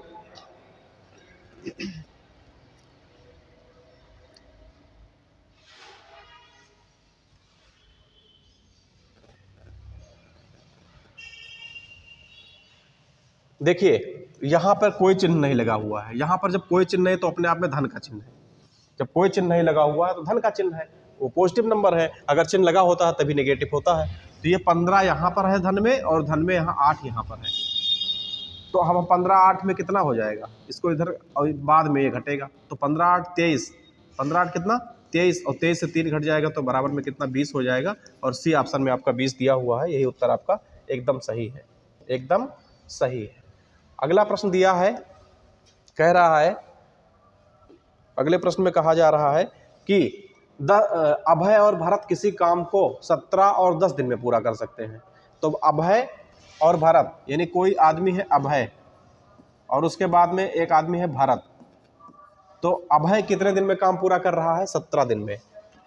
देखिए यहाँ पर कोई चिन्ह नहीं लगा हुआ है, यहाँ पर जब कोई चिन्ह नहीं तो अपने आप में धन का चिन्ह है। जब कोई चिन्ह नहीं लगा हुआ है तो धन का चिन्ह है, वो पॉजिटिव नंबर है। अगर चिन्ह लगा होता है तभी नेगेटिव होता है। तो ये 15 यहाँ पर है धन में, और धन में यहाँ 8 यहाँ पर है। तो हम 15/8 में कितना हो जाएगा, इसको इधर और बाद में ये घटेगा, तो 15/8 23, 15/8 कितना 23, और 23 से 3 घट जाएगा तो बराबर में कितना 20 हो जाएगा। और सी ऑप्शन में आपका 20 दिया हुआ है, यही उत्तर आपका एकदम सही है, एकदम सही है। अगला प्रश्न दिया है, कह रहा है, अगले प्रश्न में कहा जा रहा है कि अभय और भरत किसी काम को 17 और 10 दिन में पूरा कर सकते हैं। तो अभय और भरत, यानी कोई आदमी है अभय और उसके बाद में एक आदमी है भरत, तो अभय कितने दिन में काम पूरा कर रहा है, 17 दिन में।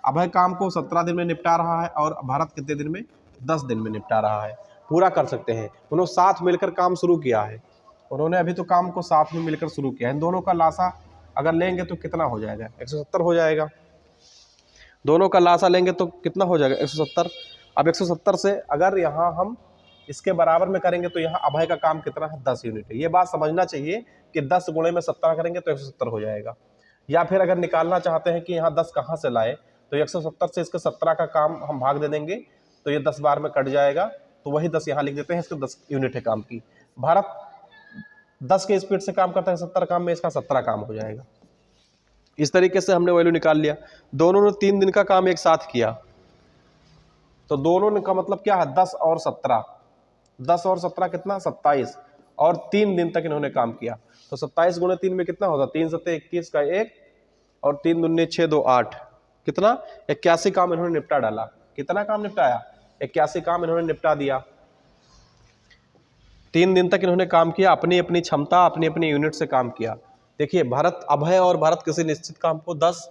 अभय काम को 17 दिन में निपटा रहा है और भरत कितने दिन में, 10 दिन में निपटा रहा है, पूरा कर सकते हैं। उन्होंने साथ मिलकर काम शुरू किया है, उन्होंने अभी तो काम को साथ में मिलकर शुरू किया है। इन दोनों का लासा अगर लेंगे तो कितना हो जाएगा, 170 हो जाएगा। दोनों का लासा लेंगे तो कितना हो जाएगा, 170। अब 170 से अगर यहाँ हम इसके बराबर में करेंगे तो यहाँ अभय का काम कितना है, 10 यूनिट है। ये बात समझना चाहिए कि 10 गुणे में 17 करेंगे तो 170 हो जाएगा। या फिर अगर निकालना चाहते हैं कि यहाँ 10 कहाँ से लाए, तो 170 से इसके 17 का काम हम भाग दे देंगे तो ये 10 बार में कट जाएगा, तो वही 10 यहाँ लिख देते हैं, इसके 10 यूनिट है काम की। भारत 10 के स्पीड से काम करता है, 70 काम में इसका 17 काम हो जाएगा। इस तरीके से हमने वैल्यू निकाल लिया। दोनों ने 3 दिन का काम एक साथ किया, तो दोनों ने का मतलब क्या है, 10 और 17, 10 और 17 कितना, 27, और 3 दिन तक इन्होंने काम किया। तो 27 गुणे 3 में कितना होगा, 3 सत्ते 21 का 1 और 3 दूनी 6 2 8, कितना 81 काम इन्होंने निपटा डाला। कितना काम निपटाया, 81 काम इन्होंने निपटा दिया। 3 दिन तक इन्होंने काम किया, अपनी अपनी क्षमता अपनी अपनी यूनिट से काम किया। देखिए भरत, अभय और भरत किसी निश्चित काम को 10,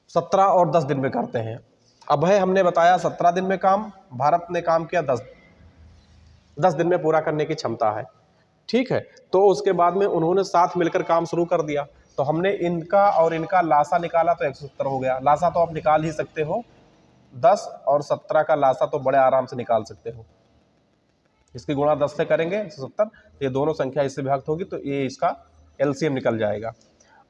17 और 10 दिन में करते हैं। अभय हमने बताया 17 दिन में काम, भारत ने काम किया 10 दिन में पूरा करने की क्षमता है, ठीक है। तो उसके बाद में उन्होंने साथ मिलकर काम शुरू कर दिया, तो हमने इनका और इनका लासा निकाला तो 170 हो गया। लासा तो आप निकाल ही सकते हो, 10 और 17 का लासा तो बड़े आराम से निकाल सकते हो। इसकी गुणा 10 से करेंगे 170, ये दोनों संख्या इससे विभक्त होगी, तो ये इसका एलसीएम निकल जाएगा।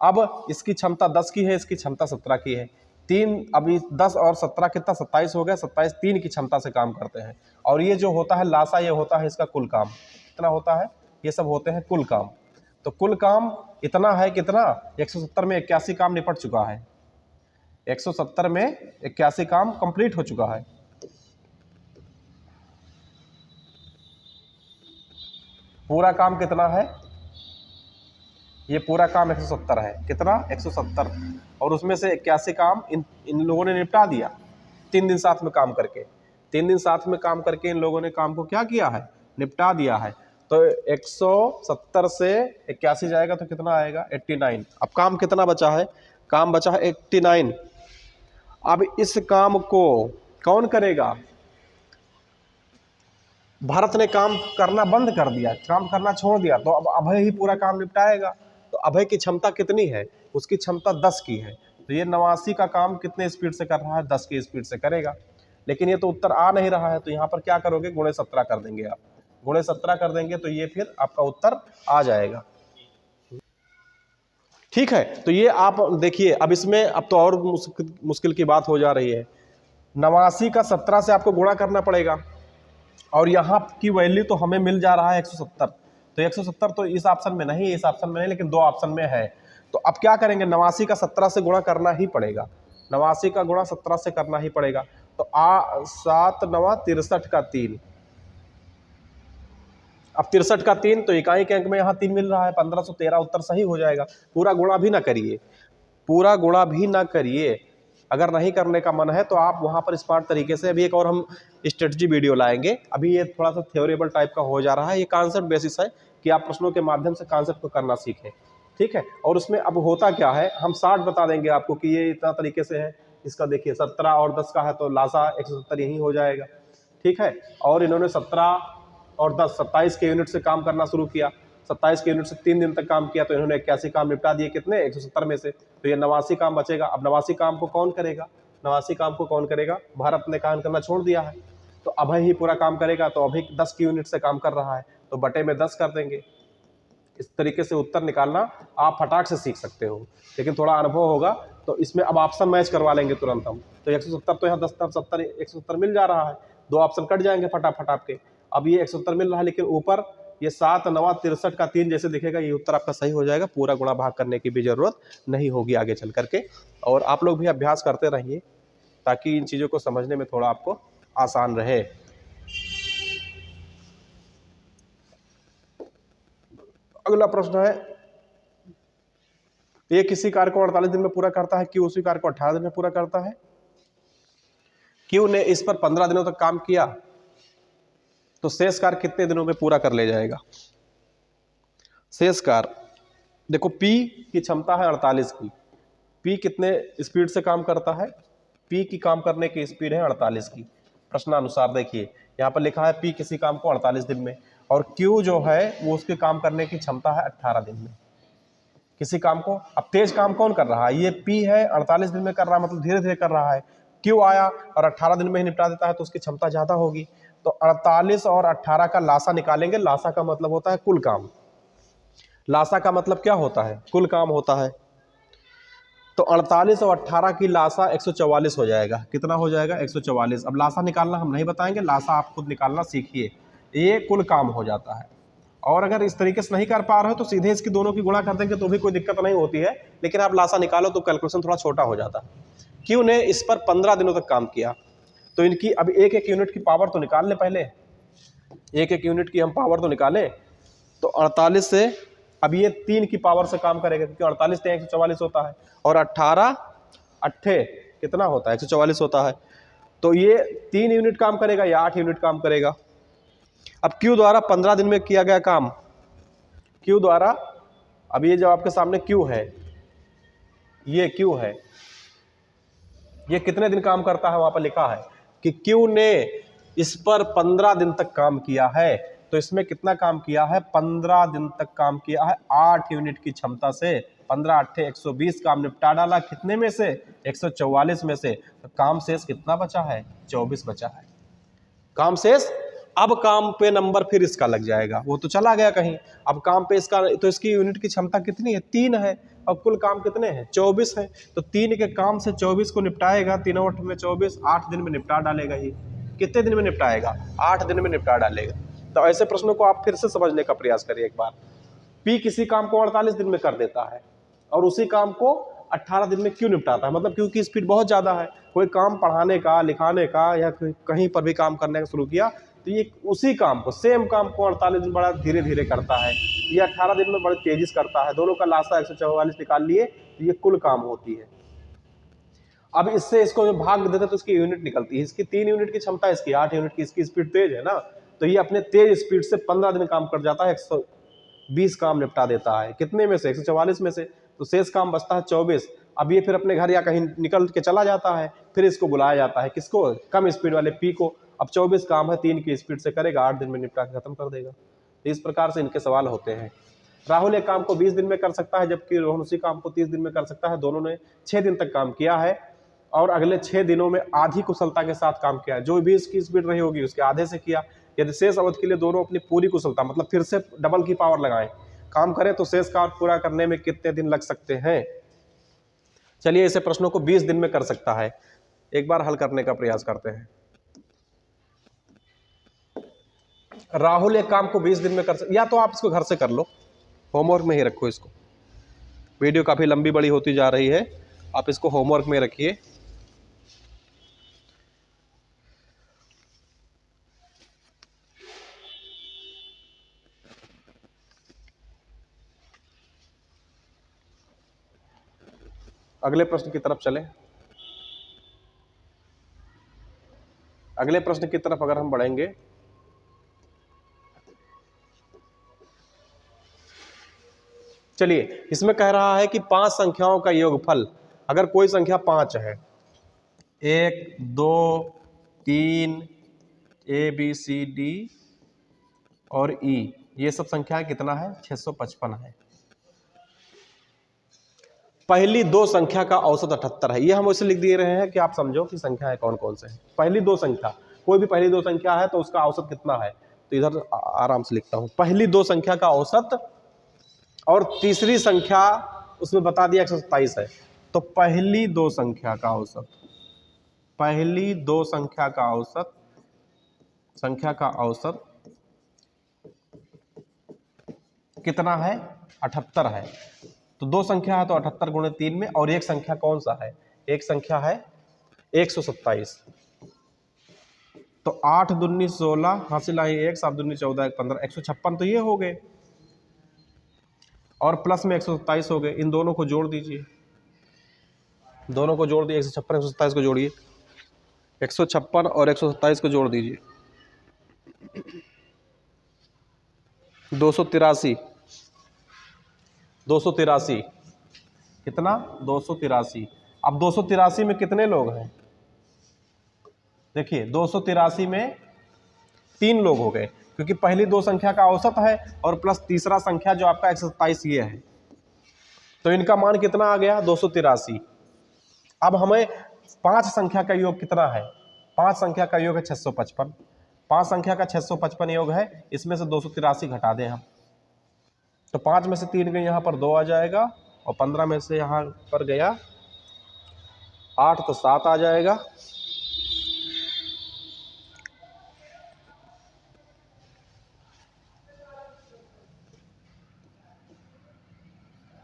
अब इसकी क्षमता 10 की है, इसकी क्षमता 17 की है। 3 अभी 10 और 17 कितना, 27 हो गया। 27 3 की क्षमता से काम करते हैं, और ये जो होता है लासा, ये होता है इसका कुल काम। कितना होता है, ये सब होते हैं कुल काम। तो कुल काम इतना है, कितना 170 में 81 काम निपट चुका है, 170 में 81 काम कंप्लीट हो चुका है। पूरा काम कितना है, ये पूरा काम 170 है। कितना, 170, और उसमें से 81 काम इन लोगों ने निपटा दिया 3 दिन साथ में काम करके। 3 दिन साथ में काम करके इन लोगों ने काम को क्या किया है, निपटा दिया है। तो 170 से 81 जाएगा तो कितना आएगा, 89। अब काम कितना बचा है, काम बचा है 89। अब इस काम को कौन करेगा, भारत ने काम करना बंद कर दिया, काम करना छोड़ दिया, तो अब अभय ही पूरा काम निपटाएगा। तो अभय की क्षमता कितनी है, उसकी क्षमता 10 की है, तो ये 89 का काम कितने स्पीड से कर रहा है, 10 की स्पीड से करेगा। लेकिन ये तो उत्तर आ नहीं रहा है, तो यहाँ पर क्या करोगे, गुणे 17 कर देंगे आप, गुणे 17 कर देंगे तो ये फिर आपका उत्तर आ जाएगा, ठीक है। तो ये आप देखिए, अब इसमें अब तो और मुश्किल की बात हो जा रही है। 89 का 17 से आपको गुणा करना पड़ेगा, और यहाँ की वैल्यू तो हमें मिल जा रहा है 170, तो 170 तो इस ऑप्शन में नहीं, इस ऑप्शन में नहीं, लेकिन 2 ऑप्शन में है। तो अब क्या करेंगे, 89 का 17 से गुणा करना ही पड़ेगा, 89 का गुणा 17 से करना ही पड़ेगा। तो 7 9 63 का 3, अब 63 का 3, तो इकाई के अंक में यहाँ 3 मिल रहा है, 1513 उत्तर सही हो जाएगा। पूरा गुणा भी ना करिए, पूरा गुणा भी ना करिए। अगर नहीं करने का मन है तो आप वहाँ पर स्मार्ट तरीके से, अभी एक और हम स्ट्रेटजी वीडियो लाएंगे। अभी ये थोड़ा सा थ्योरेबल टाइप का हो जा रहा है, ये कॉन्सेप्ट बेसिस है कि आप प्रश्नों के माध्यम से कॉन्सेप्ट को करना सीखें, ठीक है। और उसमें अब होता क्या है, हम 60 बता देंगे आपको कि ये इतना तरीके से है। इसका देखिए 17 और 10 का है तो लासा 170 यही हो जाएगा, ठीक है। और इन्होंने 17 और 10 27 के यूनिट से काम करना शुरू किया, 27 के यूनिट से 3 दिन तक काम किया, तो इन्होंने 81 काम निपटा दिए, कितने, 170 में से। तो ये 89 काम बचेगा। अब 89 काम को कौन करेगा, 89 काम को कौन करेगा, भारत ने काम करना छोड़ दिया है, तो अभय ही पूरा काम करेगा। तो अभी 10 की यूनिट से काम कर रहा है, तो बटे में 10 कर देंगे। इस तरीके से उत्तर निकालना आप फटाक से सीख सकते हो, लेकिन थोड़ा अनुभव होगा। तो इसमें अब ऑप्शन मैच करवा लेंगे तुरंत हम, तो 170 तो यहाँ 10 70 170 मिल जा रहा है, 2 ऑप्शन कट जाएंगे फटाफट आपके। अब ये 170 मिल रहा है, लेकिन ऊपर ये 7 9 63 का 3 जैसे दिखेगा, ये उत्तर आपका सही हो जाएगा। पूरा गुणा भाग करने की भी जरूरत नहीं होगी आगे चल करके। और आप लोग भी अभ्यास करते रहिए ताकि इन चीज़ों को समझने में थोड़ा आपको आसान रहे। अगला प्रश्न है, ये किसी कार्य को 48 दिन में पूरा करता है, क्यू उसी कार्य को 18 दिन में पूरा करता है। क्यू ने इस पर 15 दिनों तक काम किया, तो शेष कार्य कितने दिनों में पूरा कर ले जाएगा? शेष कार्य देखो, P की क्षमता है 48 की। P कितने स्पीड से काम करता है? P की काम करने की स्पीड है 48 की। प्रश्नानुसार देखिए, यहाँ पर लिखा है P किसी काम को 48 दिन में, और Q जो है वो उसके काम करने की क्षमता है 18 दिन में। किसी काम को, अब तेज काम कौन कर रहा है? ये P है, 48 दिन में कर रहा है, मतलब धीरे धीरे कर रहा है। Q आया और 18 दिन में ही निपटा देता है, तो उसकी क्षमता ज्यादा होगी। तो 48 और 18 का लासा निकालेंगे। लासा का मतलब होता है कुल काम। लासा का मतलब क्या होता है? कुल काम होता है। तो 48 और 18 की लासा 144 हो जाएगा। कितना हो जाएगा? 144। अब लासा निकालना हम नहीं बताएंगे, लासा आप खुद निकालना सीखिए। ये कुल काम हो जाता है। और अगर इस तरीके से नहीं कर पा रहे हो तो सीधे इसकी दोनों की गुणा कर देंगे तो भी कोई दिक्कत नहीं होती है, लेकिन आप लासा निकालो तो कैलकुलेशन थोड़ा छोटा हो जाता है। क्यू ने इस पर 15 दिनों तक काम किया, तो इनकी अब एक एक यूनिट की पावर तो निकाल लें पहले। एक एक यूनिट की हम पावर तो निकालें। तो 48 से अब ये 3 की पावर से काम करेगा, क्योंकि 48 से 144 होता है, और 18 अट्ठे कितना होता है? 144 होता है। तो ये 3 यूनिट काम करेगा या 8 यूनिट काम करेगा। अब क्यू द्वारा 15 दिन में किया गया काम, क्यू द्वारा, अब ये जो आपके सामने क्यू है, ये क्यू है, ये कितने दिन काम करता है? वहां पर लिखा है कि क्यू ने इस पर 15 दिन तक काम किया है। तो इसमें कितना काम किया है? 15 दिन तक काम किया है 8 यूनिट की क्षमता से। 15 अट्ठे 120 काम निपटा डाला। कितने में से? 144 में से। तो काम शेष कितना बचा है? 24 बचा है काम शेष। अब काम पे नंबर फिर इसका लग जाएगा, वो तो चला गया कहीं। अब काम पे इसका, तो इसकी यूनिट की क्षमता कितनी है? 3 है। अब कुल काम कितने हैं? 24 है। तो 3 के काम से 24 को निपटाएगा। 3 8 में 24, 8 दिन में निपटा डालेगा। ये कितने दिन में निपटाएगा? 8 दिन में निपटा डालेगा। तो ऐसे प्रश्नों को आप फिर से समझने का प्रयास करिए एक बार। P किसी काम को 48 दिन में कर देता है, और उसी काम को 18 दिन में क्यों निपटाता है? मतलब क्योंकि स्पीड बहुत ज़्यादा है। कोई काम पढ़ाने का, लिखाने का, या कहीं पर भी काम करने का शुरू किया, तो ये उसी काम को, सेम काम को 48 दिन बड़ा धीरे धीरे करता है। ये 18 दिन में बड़ी तेजी से करता है। दोनों का लासा 144 निकाल लिए, तो ये कुल काम होती है। अब इससे इसको जो भाग देते तो इसकी यूनिट निकलती है। इसकी 3 यूनिट की क्षमता, इसकी 8 यूनिट की। इसकी स्पीड तेज है ना, तो ये अपने तेज स्पीड से 15 दिन काम कर जाता है, 120 काम निपटा देता है। कितने में से? 144 में से। तो शेष काम बचता है 24। अब ये फिर अपने घर या कहीं निकल के चला जाता है, फिर इसको बुलाया जाता है। किसको? कम स्पीड वाले P को। अब 24 काम है, 3 की स्पीड से करेगा, 8 दिन में निपटा के खत्म कर देगा। तो इस प्रकार से इनके सवाल होते हैं। राहुल एक काम को 20 दिन में कर सकता है, जबकि रोहन उसी काम को 30 दिन में कर सकता है। दोनों ने 6 दिन तक काम किया है, और अगले 6 दिनों में आधी कुशलता के साथ काम किया है। जो भी इसकी स्पीड रही होगी उसके आधे से किया। यदि शेष अवधि के लिए दोनों अपनी पूरी कुशलता, मतलब फिर से डबल की पावर लगाएं, काम करें, तो शेष कार्य पूरा करने में कितने दिन लग सकते हैं? चलिए, ऐसे प्रश्नों को 20 दिन में कर सकता है। एक बार हल करने का प्रयास करते हैं। राहुल एक काम को 20 दिन में कर सकता, या तो आप इसको घर से कर लो, होमवर्क में ही रखो इसको। वीडियो काफी लंबी बड़ी होती जा रही है, आप इसको होमवर्क में रखिए। अगले प्रश्न की तरफ चलें। अगले प्रश्न की तरफ अगर हम बढ़ेंगे, चलिए, इसमें कह रहा है कि 5 संख्याओं का योगफल, अगर कोई संख्या 5 है, 1 2 3 ABCD और E, ये सब संख्याएं कितना है? 655 है। पहली 2 संख्या का औसत 78 है। ये हम उसे लिख दिए रहे हैं कि आप समझो कि संख्याएं कौन कौन से हैं। पहली 2 संख्या, कोई भी पहली 2 संख्या है तो उसका औसत कितना है? तो इधर आराम से लिखता हूं, पहली 2 संख्या का औसत, और तीसरी संख्या उसमें बता दिया 127 है। तो पहली 2 संख्या का औसत, पहली 2 संख्या का औसत, संख्या का औसत कितना है, 78 है। तो दो संख्या है तो 78 गुणे 3 में, और एक संख्या कौन सा है, एक संख्या है 127। तो 8 दूनी 16, हासिल आई 1, 7 दूनी 14, 1 15, 156 तो ये हो गए, और प्लस में 127 हो गए। इन दोनों को जोड़ दीजिए, दोनों को जोड़ दिए, 156 127 को जोड़िए, 156 और 127 को जोड़ दीजिए, 283। 283 कितना, 283। अब 283 में कितने लोग हैं, देखिए 283 में 3 लोग हो गए, क्योंकि पहली दो संख्या का औसत है और प्लस तीसरा संख्या जो आपका 127 ये है, तो इनका मान कितना आ गया, 283। अब हमें 5 संख्या का योग कितना है, 5 संख्या का योग है 655, 5 संख्या का 655 योग है, इसमें से 283 घटा दें हम, तो 5 में से 3 गए, यहाँ पर 2 आ जाएगा, और 15 में से यहाँ पर गया 8, तो 7 आ जाएगा।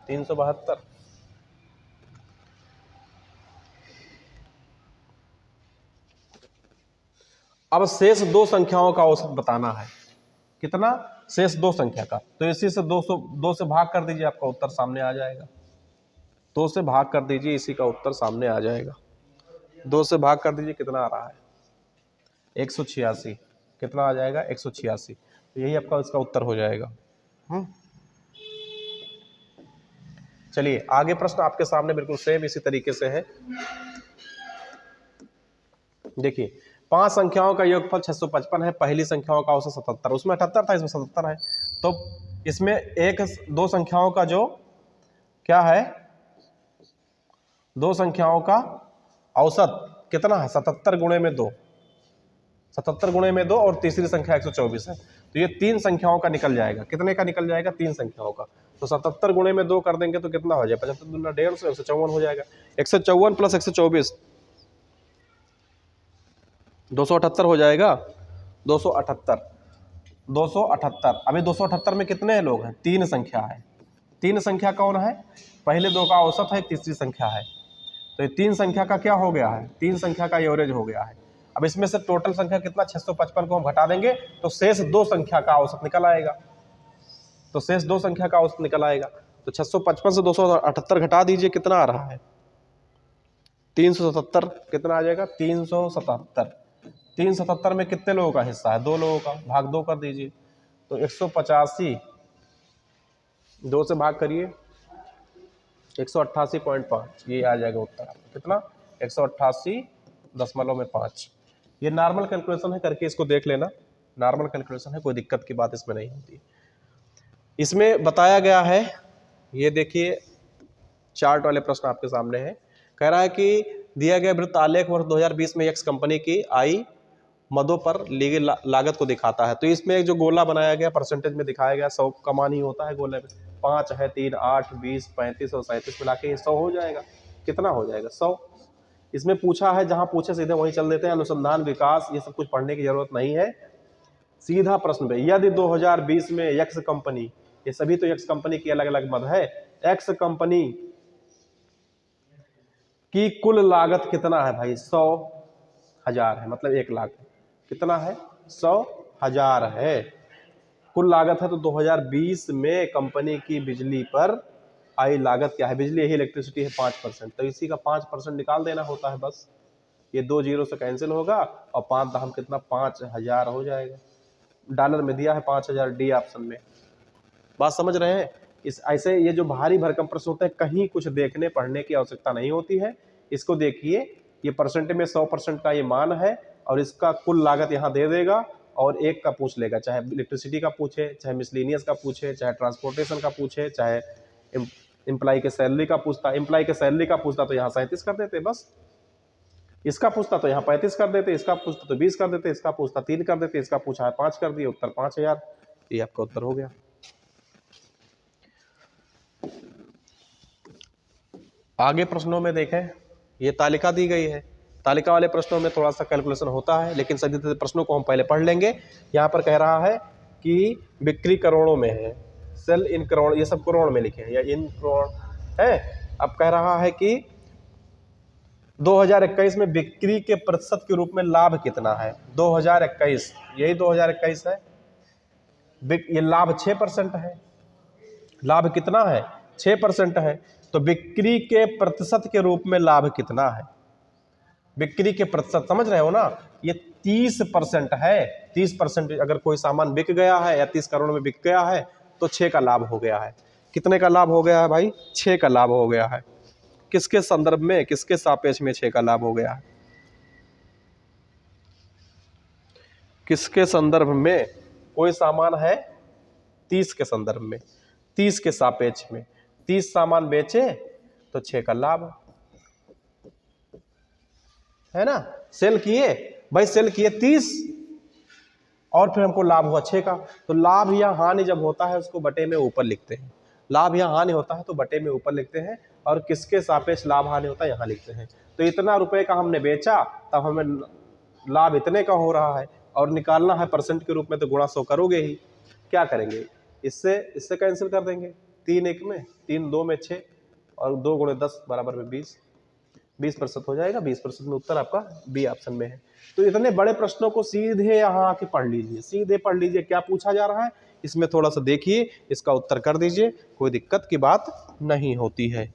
तीन सौ 72। अब शेष दो संख्याओं का औसत बताना है, कितना, शेष दो संख्या का, तो इसी से 2 से भाग कर दीजिए, आपका उत्तर सामने आ जाएगा। 2 से भाग कर दीजिए, इसी का उत्तर सामने आ जाएगा। 2 से भाग कर दीजिए, कितना आ रहा है, 186। कितना आ जाएगा, 186। तो यही आपका इसका उत्तर हो जाएगा। चलिए आगे प्रश्न आपके सामने बिल्कुल सेम इसी तरीके से है। देखिए 5 संख्याओं का योगफल 655 है, पहली संख्याओं का औसत 77, उसमें 78 था, इसमें 77 है, तो इसमें एक दो संख्याओं का जो क्या है, दो संख्याओं का औसत कितना है, 77 गुणे में 2, 77 गुणे में 2, और तीसरी संख्या 124 है, तो ये 3 संख्याओं का निकल जाएगा। कितने का निकल जाएगा, 3 संख्याओं का। तो 77 गुणे में 2 कर देंगे तो कितना हो जाएगा, 75 दूना 150, 154 हो जाएगा। 154 प्लस 124 278 हो जाएगा, 278। 278, अभी 278 में कितने लोग हैं, 3 संख्या है, 3 संख्या कौन है, पहले दो का औसत है, तीसरी संख्या है, तो ये 3 संख्या का क्या हो गया है, 3 संख्या का एवरेज हो गया है। अब इसमें से टोटल संख्या कितना, 655 को हम घटा देंगे तो शेष दो संख्या का औसत निकल आएगा, तो शेष दो संख्या का औसत निकल आएगा। तो 655 से 278 घटा दीजिए, कितना आ रहा है, 377। कितना आ जाएगा, 377। 377 में कितने लोगों का हिस्सा है, 2 लोगों का, भाग 2 कर दीजिए, तो 185, 2 से भाग करिए, 188.5, ये आ जाएगा उत्तर आपका, कितना, 188.5। ये नॉर्मल कैलकुलेशन है, करके इसको देख लेना, नॉर्मल कैलकुलेशन है, कोई दिक्कत की बात इसमें नहीं होती। इसमें बताया गया है, ये देखिए चार्ट वाले प्रश्न आपके सामने है, कह रहा है कि दिया गया वृत्त आलेख वर्ष 2020 में एक्स कंपनी की आई मदों पर ली गई लागत को दिखाता है। तो इसमें एक जो गोला बनाया गया परसेंटेज में दिखाया गया, 100 का मान ही होता है गोले में, 5 है, 3, 8, 20, 35 और 37 मिला के 100 हो जाएगा। कितना हो जाएगा, 100। इसमें पूछा है, जहां पूछे सीधे वहीं चल देते हैं, अनुसंधान विकास ये सब कुछ पढ़ने की जरूरत नहीं है, सीधा प्रश्न पे, यदि 2020 में एक्स कंपनी, ये सभी तो एक्स कंपनी की अलग अलग मद है, एक्स कंपनी की कुल लागत कितना है भाई, 100,000 है, मतलब 1 लाख। कितना है, 100,000 है कुल लागत है। तो 2020 में कंपनी की बिजली पर आई लागत क्या है, बिजली यही इलेक्ट्रिसिटी है 5%, तो इसी का 5% निकाल देना होता है बस, ये 2 जीरो से कैंसिल होगा और 5 दाम कितना, 5,000 हो जाएगा। डॉलर में दिया है 5,000, डी ऑप्शन में। बात समझ रहे हैं, इस ऐसे ये जो भारी भरकम प्रश्न होते हैं, कहीं कुछ देखने पढ़ने की आवश्यकता नहीं होती है। इसको देखिए, ये परसेंट में 100% का ये मान है, और इसका कुल लागत यहाँ दे देगा, और एक का पूछ लेगा, चाहे इलेक्ट्रिसिटी का पूछे, चाहे मिसलेनियस का पूछे, चाहे ट्रांसपोर्टेशन का पूछे, चाहे एम्प्लॉय के सैलरी का पूछता, एम्प्लॉय के सैलरी का पूछता तो यहाँ 37 कर देते बस, इसका पूछता तो यहाँ 35 कर देते, इसका पूछता तो 20 कर देते, इसका पूछता 3 कर देते, इसका पूछा है 5 कर दिए, उत्तर 5,000। ये आपका उत्तर हो गया। आगे प्रश्नों में देखें, ये तालिका दी गई है, तालिका वाले प्रश्नों में थोड़ा सा कैलकुलेशन होता है, लेकिन सभी प्रश्नों को हम पहले पढ़ लेंगे। यहाँ पर कह रहा है कि बिक्री करोड़ों में है, सेल इन करोड़, ये सब करोड़ में लिखे हैं या इन करोड़ है। अब कह रहा है कि 2021 में बिक्री के प्रतिशत के रूप में लाभ कितना है। 2021, यही 2021 है। ये लाभ 6% है। लाभ कितना है? 6% है। तो बिक्री के प्रतिशत के रूप में लाभ कितना है? बिक्री के प्रतिशत समझ रहे हो ना, ये 30% है। 30% अगर कोई सामान बिक गया है या 30 करोड़ में बिक गया है तो 6 का लाभ हो गया है। कितने का लाभ हो गया है भाई? 6 का लाभ हो गया है। किसके संदर्भ में, किसके सापेक्ष में 6 का लाभ हो गया है? किसके संदर्भ में? कोई सामान है 30 के संदर्भ में, 30 के सापेक्ष में 30 सामान बेचे तो 6 का लाभ है ना। सेल किए भाई, सेल किए 30 और फिर हमको लाभ हुआ 6 का। तो लाभ या हानि जब होता है उसको बटे में ऊपर लिखते हैं। लाभ या हानि होता है तो बटे में ऊपर लिखते हैं, और किसके सापेक्ष लाभ हानि होता है यहाँ लिखते हैं। तो इतना रुपए का हमने बेचा तब हमें लाभ इतने का हो रहा है, और निकालना है परसेंट के रूप में तो गुणा 100 करोगे ही। क्या करेंगे? इससे कैंसिल कर देंगे। 3 1 में 3 2 में 6 और 2 गुणे 10 बराबर में 20% हो जाएगा। 20% में उत्तर आपका बी ऑप्शन में है। तो इतने बड़े प्रश्नों को सीधे यहाँ आके पढ़ लीजिए, सीधे पढ़ लीजिए क्या पूछा जा रहा है। इसमें थोड़ा सा देखिए, इसका उत्तर कर दीजिए, कोई दिक्कत की बात नहीं होती है।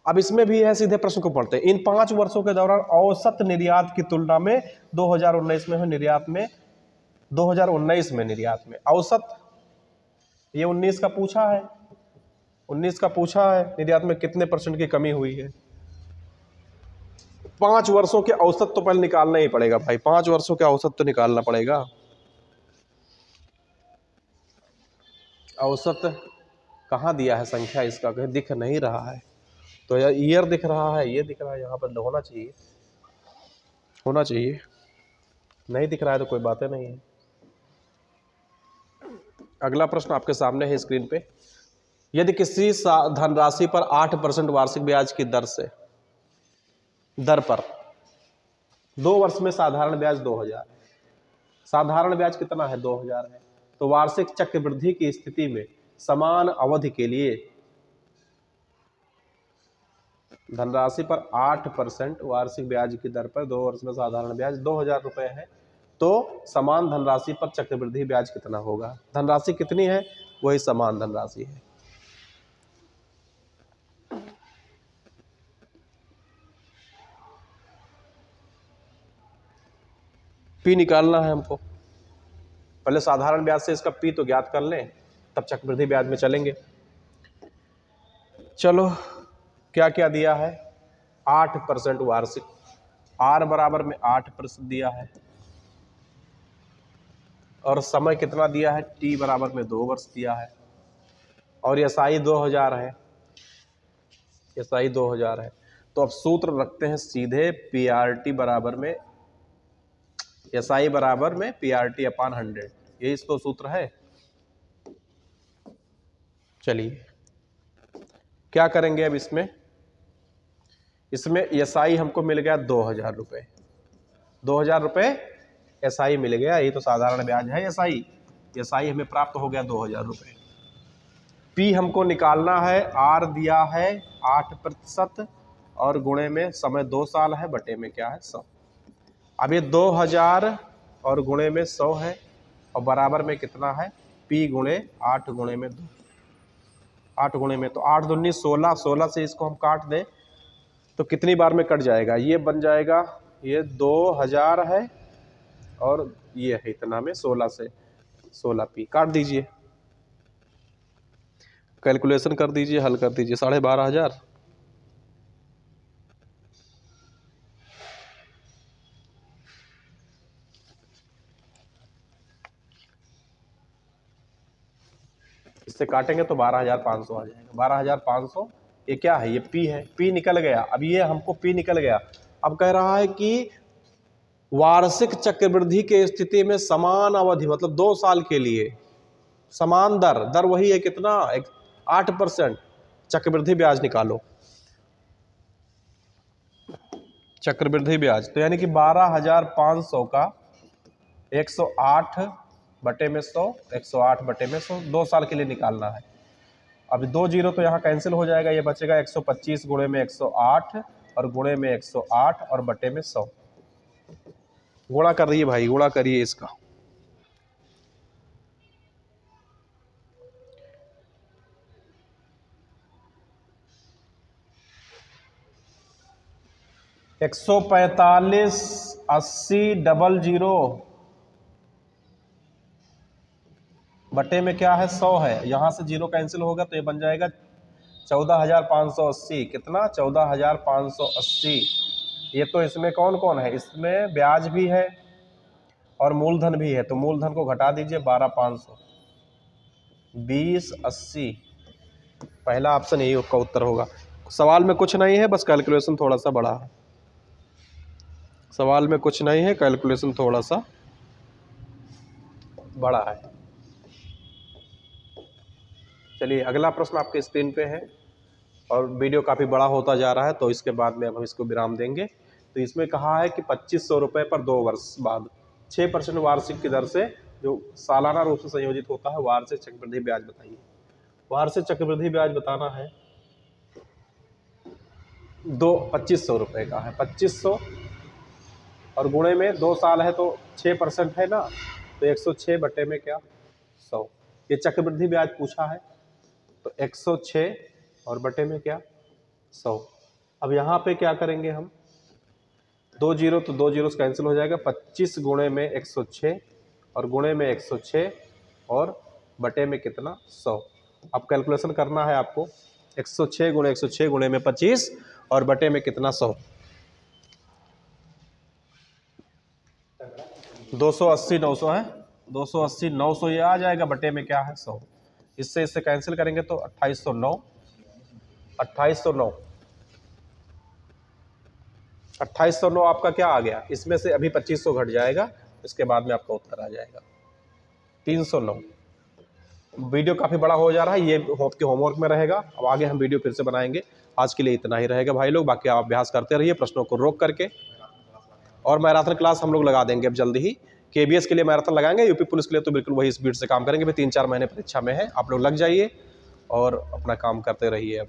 अब इसमें भी है, सीधे प्रश्न को पढ़ते हैं। इन 5 वर्षों के दौरान औसत निर्यात की तुलना में 2019 में निर्यात में 2019 में निर्यात में औसत, ये 19 का पूछा है, 19 का पूछा है, निर्यात में कितने % की कमी हुई है। 5 वर्षों के औसत तो पहले निकालना ही पड़ेगा भाई, 5 वर्षों के औसत तो निकालना पड़ेगा। औसत कहाँ दिया है संख्या इसका, कहीं दिख नहीं रहा है। तो यार ईयर दिख रहा है, ये दिख रहा है, यहाँ पर होना चाहिए, होना चाहिए। नहीं दिख रहा है तो कोई बातें नहीं है। अगला प्रश्न आपके सामने है स्क्रीन पे। यदि किसी धनराशि पर 8% वार्षिक ब्याज की दर पर 2 वर्ष में साधारण ब्याज 2000 है। साधारण ब्याज कितना है? 2000 है। तो वार्षिक चक्रवृद्धि की स्थिति में समान अवधि के लिए धनराशि पर 8% वार्षिक ब्याज की दर पर 2 वर्ष में साधारण ब्याज 2000 रुपए है। तो समान धनराशि पर चक्रवृद्धि ब्याज कितना होगा? धनराशि कितनी है? वही समान धनराशि है। पी निकालना है हमको। पहले साधारण ब्याज से इसका पी तो ज्ञात कर लें, तब चक्रवृद्धि ब्याज में चलेंगे। चलो क्या क्या दिया है? 8% वार्षिक, आर बराबर में 8% दिया है, और समय कितना दिया है? टी बराबर में 2 वर्ष दिया है, और एसआई 2000 है, एसआई 2000 है। तो अब सूत्र रखते हैं सीधे, पीआरटी बराबर में एसआई बराबर में पीआरटी अपान 100, यही तो सूत्र है। चलिए क्या करेंगे अब इसमें एसआई हमको मिल गया 2000 रुपये, 2000 रुपये एसआई मिल गया, यही तो साधारण ब्याज है। एसआई हमें प्राप्त हो गया 2000 रुपये। पी हमको निकालना है, आर दिया है 8% और गुणे में समय 2 साल है, बटे में क्या है 100। अब ये 2000 और गुणे में 100 है, और बराबर में कितना है? पी गुणे 8 गुणे में 2, 8 गुणे में, तो 8 दूनी 16, 16 से इसको हम काट दें तो कितनी बार में कट जाएगा? ये बन जाएगा, ये 2000 है और ये है इतना में 16 से 16 पी, काट दीजिए, कैलकुलेशन कर दीजिए, हल कर दीजिए। 12500। इससे काटेंगे तो 12500 आ जाएगा। 12500 ये क्या है? ये पी है, पी निकल गया। अब ये हमको पी निकल गया। अब कह रहा है कि वार्षिक चक्रवृद्धि के स्थिति में समान अवधि मतलब 2 साल के लिए समान दर वही है कितना? 8%। चक्रवृद्धि ब्याज निकालो, चक्रवृद्धि ब्याज तो यानी कि 12500 का 108 बटे में 100, 108 बटे में 100, 2 साल के लिए निकालना है। अब 2 जीरो तो यहाँ कैंसिल हो जाएगा, ये बचेगा 125 गुणे में 108 और गुणे में 108 और बटे में 100। गुणा कर रही है भाई, गुणा करिए इसका। एक 145 80 00 बटे में क्या है 100 है, यहाँ से जीरो कैंसिल होगा तो ये बन जाएगा 14,580। कितना? 14,580। ये तो इसमें कौन कौन है, इसमें ब्याज भी है और मूलधन भी है, तो मूलधन को घटा दीजिए 12,500, 2080। पहला ऑप्शन यही उसका उत्तर होगा। सवाल में कुछ नहीं है, बस कैलकुलेशन थोड़ा सा बड़ा है। सवाल में कुछ नहीं है, कैलकुलेशन थोड़ा सा बड़ा है। चलिए अगला प्रश्न आपके स्क्रीन पे है और वीडियो काफ़ी बड़ा होता जा रहा है, तो इसके बाद में अब हम इसको विराम देंगे। तो इसमें कहा है कि 2500 रुपये पर 2 वर्ष बाद 6% वार्षिक की दर से जो सालाना रूप से संयोजित होता है वार्षिक चक्रवृद्धि ब्याज बताइए। वार्षिक चक्रवृद्धि ब्याज बताना है। 2500 रुपये का है, 2500 और गुणे में 2 साल है तो 6% है ना, तो 106 बटे में क्या 100। ये चक्रवृद्धि ब्याज पूछा है, तो 106 और बटे में क्या 100। अब यहाँ पे क्या करेंगे हम, 2 जीरो तो 2 जीरो कैंसिल हो जाएगा, 25 गुणे में 106 और गुणे में 106 और बटे में कितना 100। अब कैलकुलेशन करना है आपको, 106 गुणे 106 गुणे में 25 और बटे में कितना 100। 280 900 है, 280 900 ये आ जाएगा, बटे में क्या है 100। इससे कैंसिल करेंगे तो 2809, 2809 2809 आपका क्या आ गया, इसमें से अभी 2500 घट जाएगा, इसके बाद में आपका उत्तर आ जाएगा 309। वीडियो काफ़ी बड़ा हो जा रहा है, ये आपके होमवर्क में रहेगा। अब आगे हम वीडियो फिर से बनाएंगे। आज के लिए इतना ही रहेगा भाई लोग, बाकी आप अभ्यास करते रहिए प्रश्नों को रोक करके। और मैराथन क्लास हम लोग लगा देंगे अब जल्दी ही। KBS के लिए मैराथन लगाएंगे, यूपी पुलिस के लिए तो बिल्कुल वही स्पीड से काम करेंगे। 3-4 महीने परीक्षा में है, आप लोग लग जाइए और अपना काम करते रहिए। अब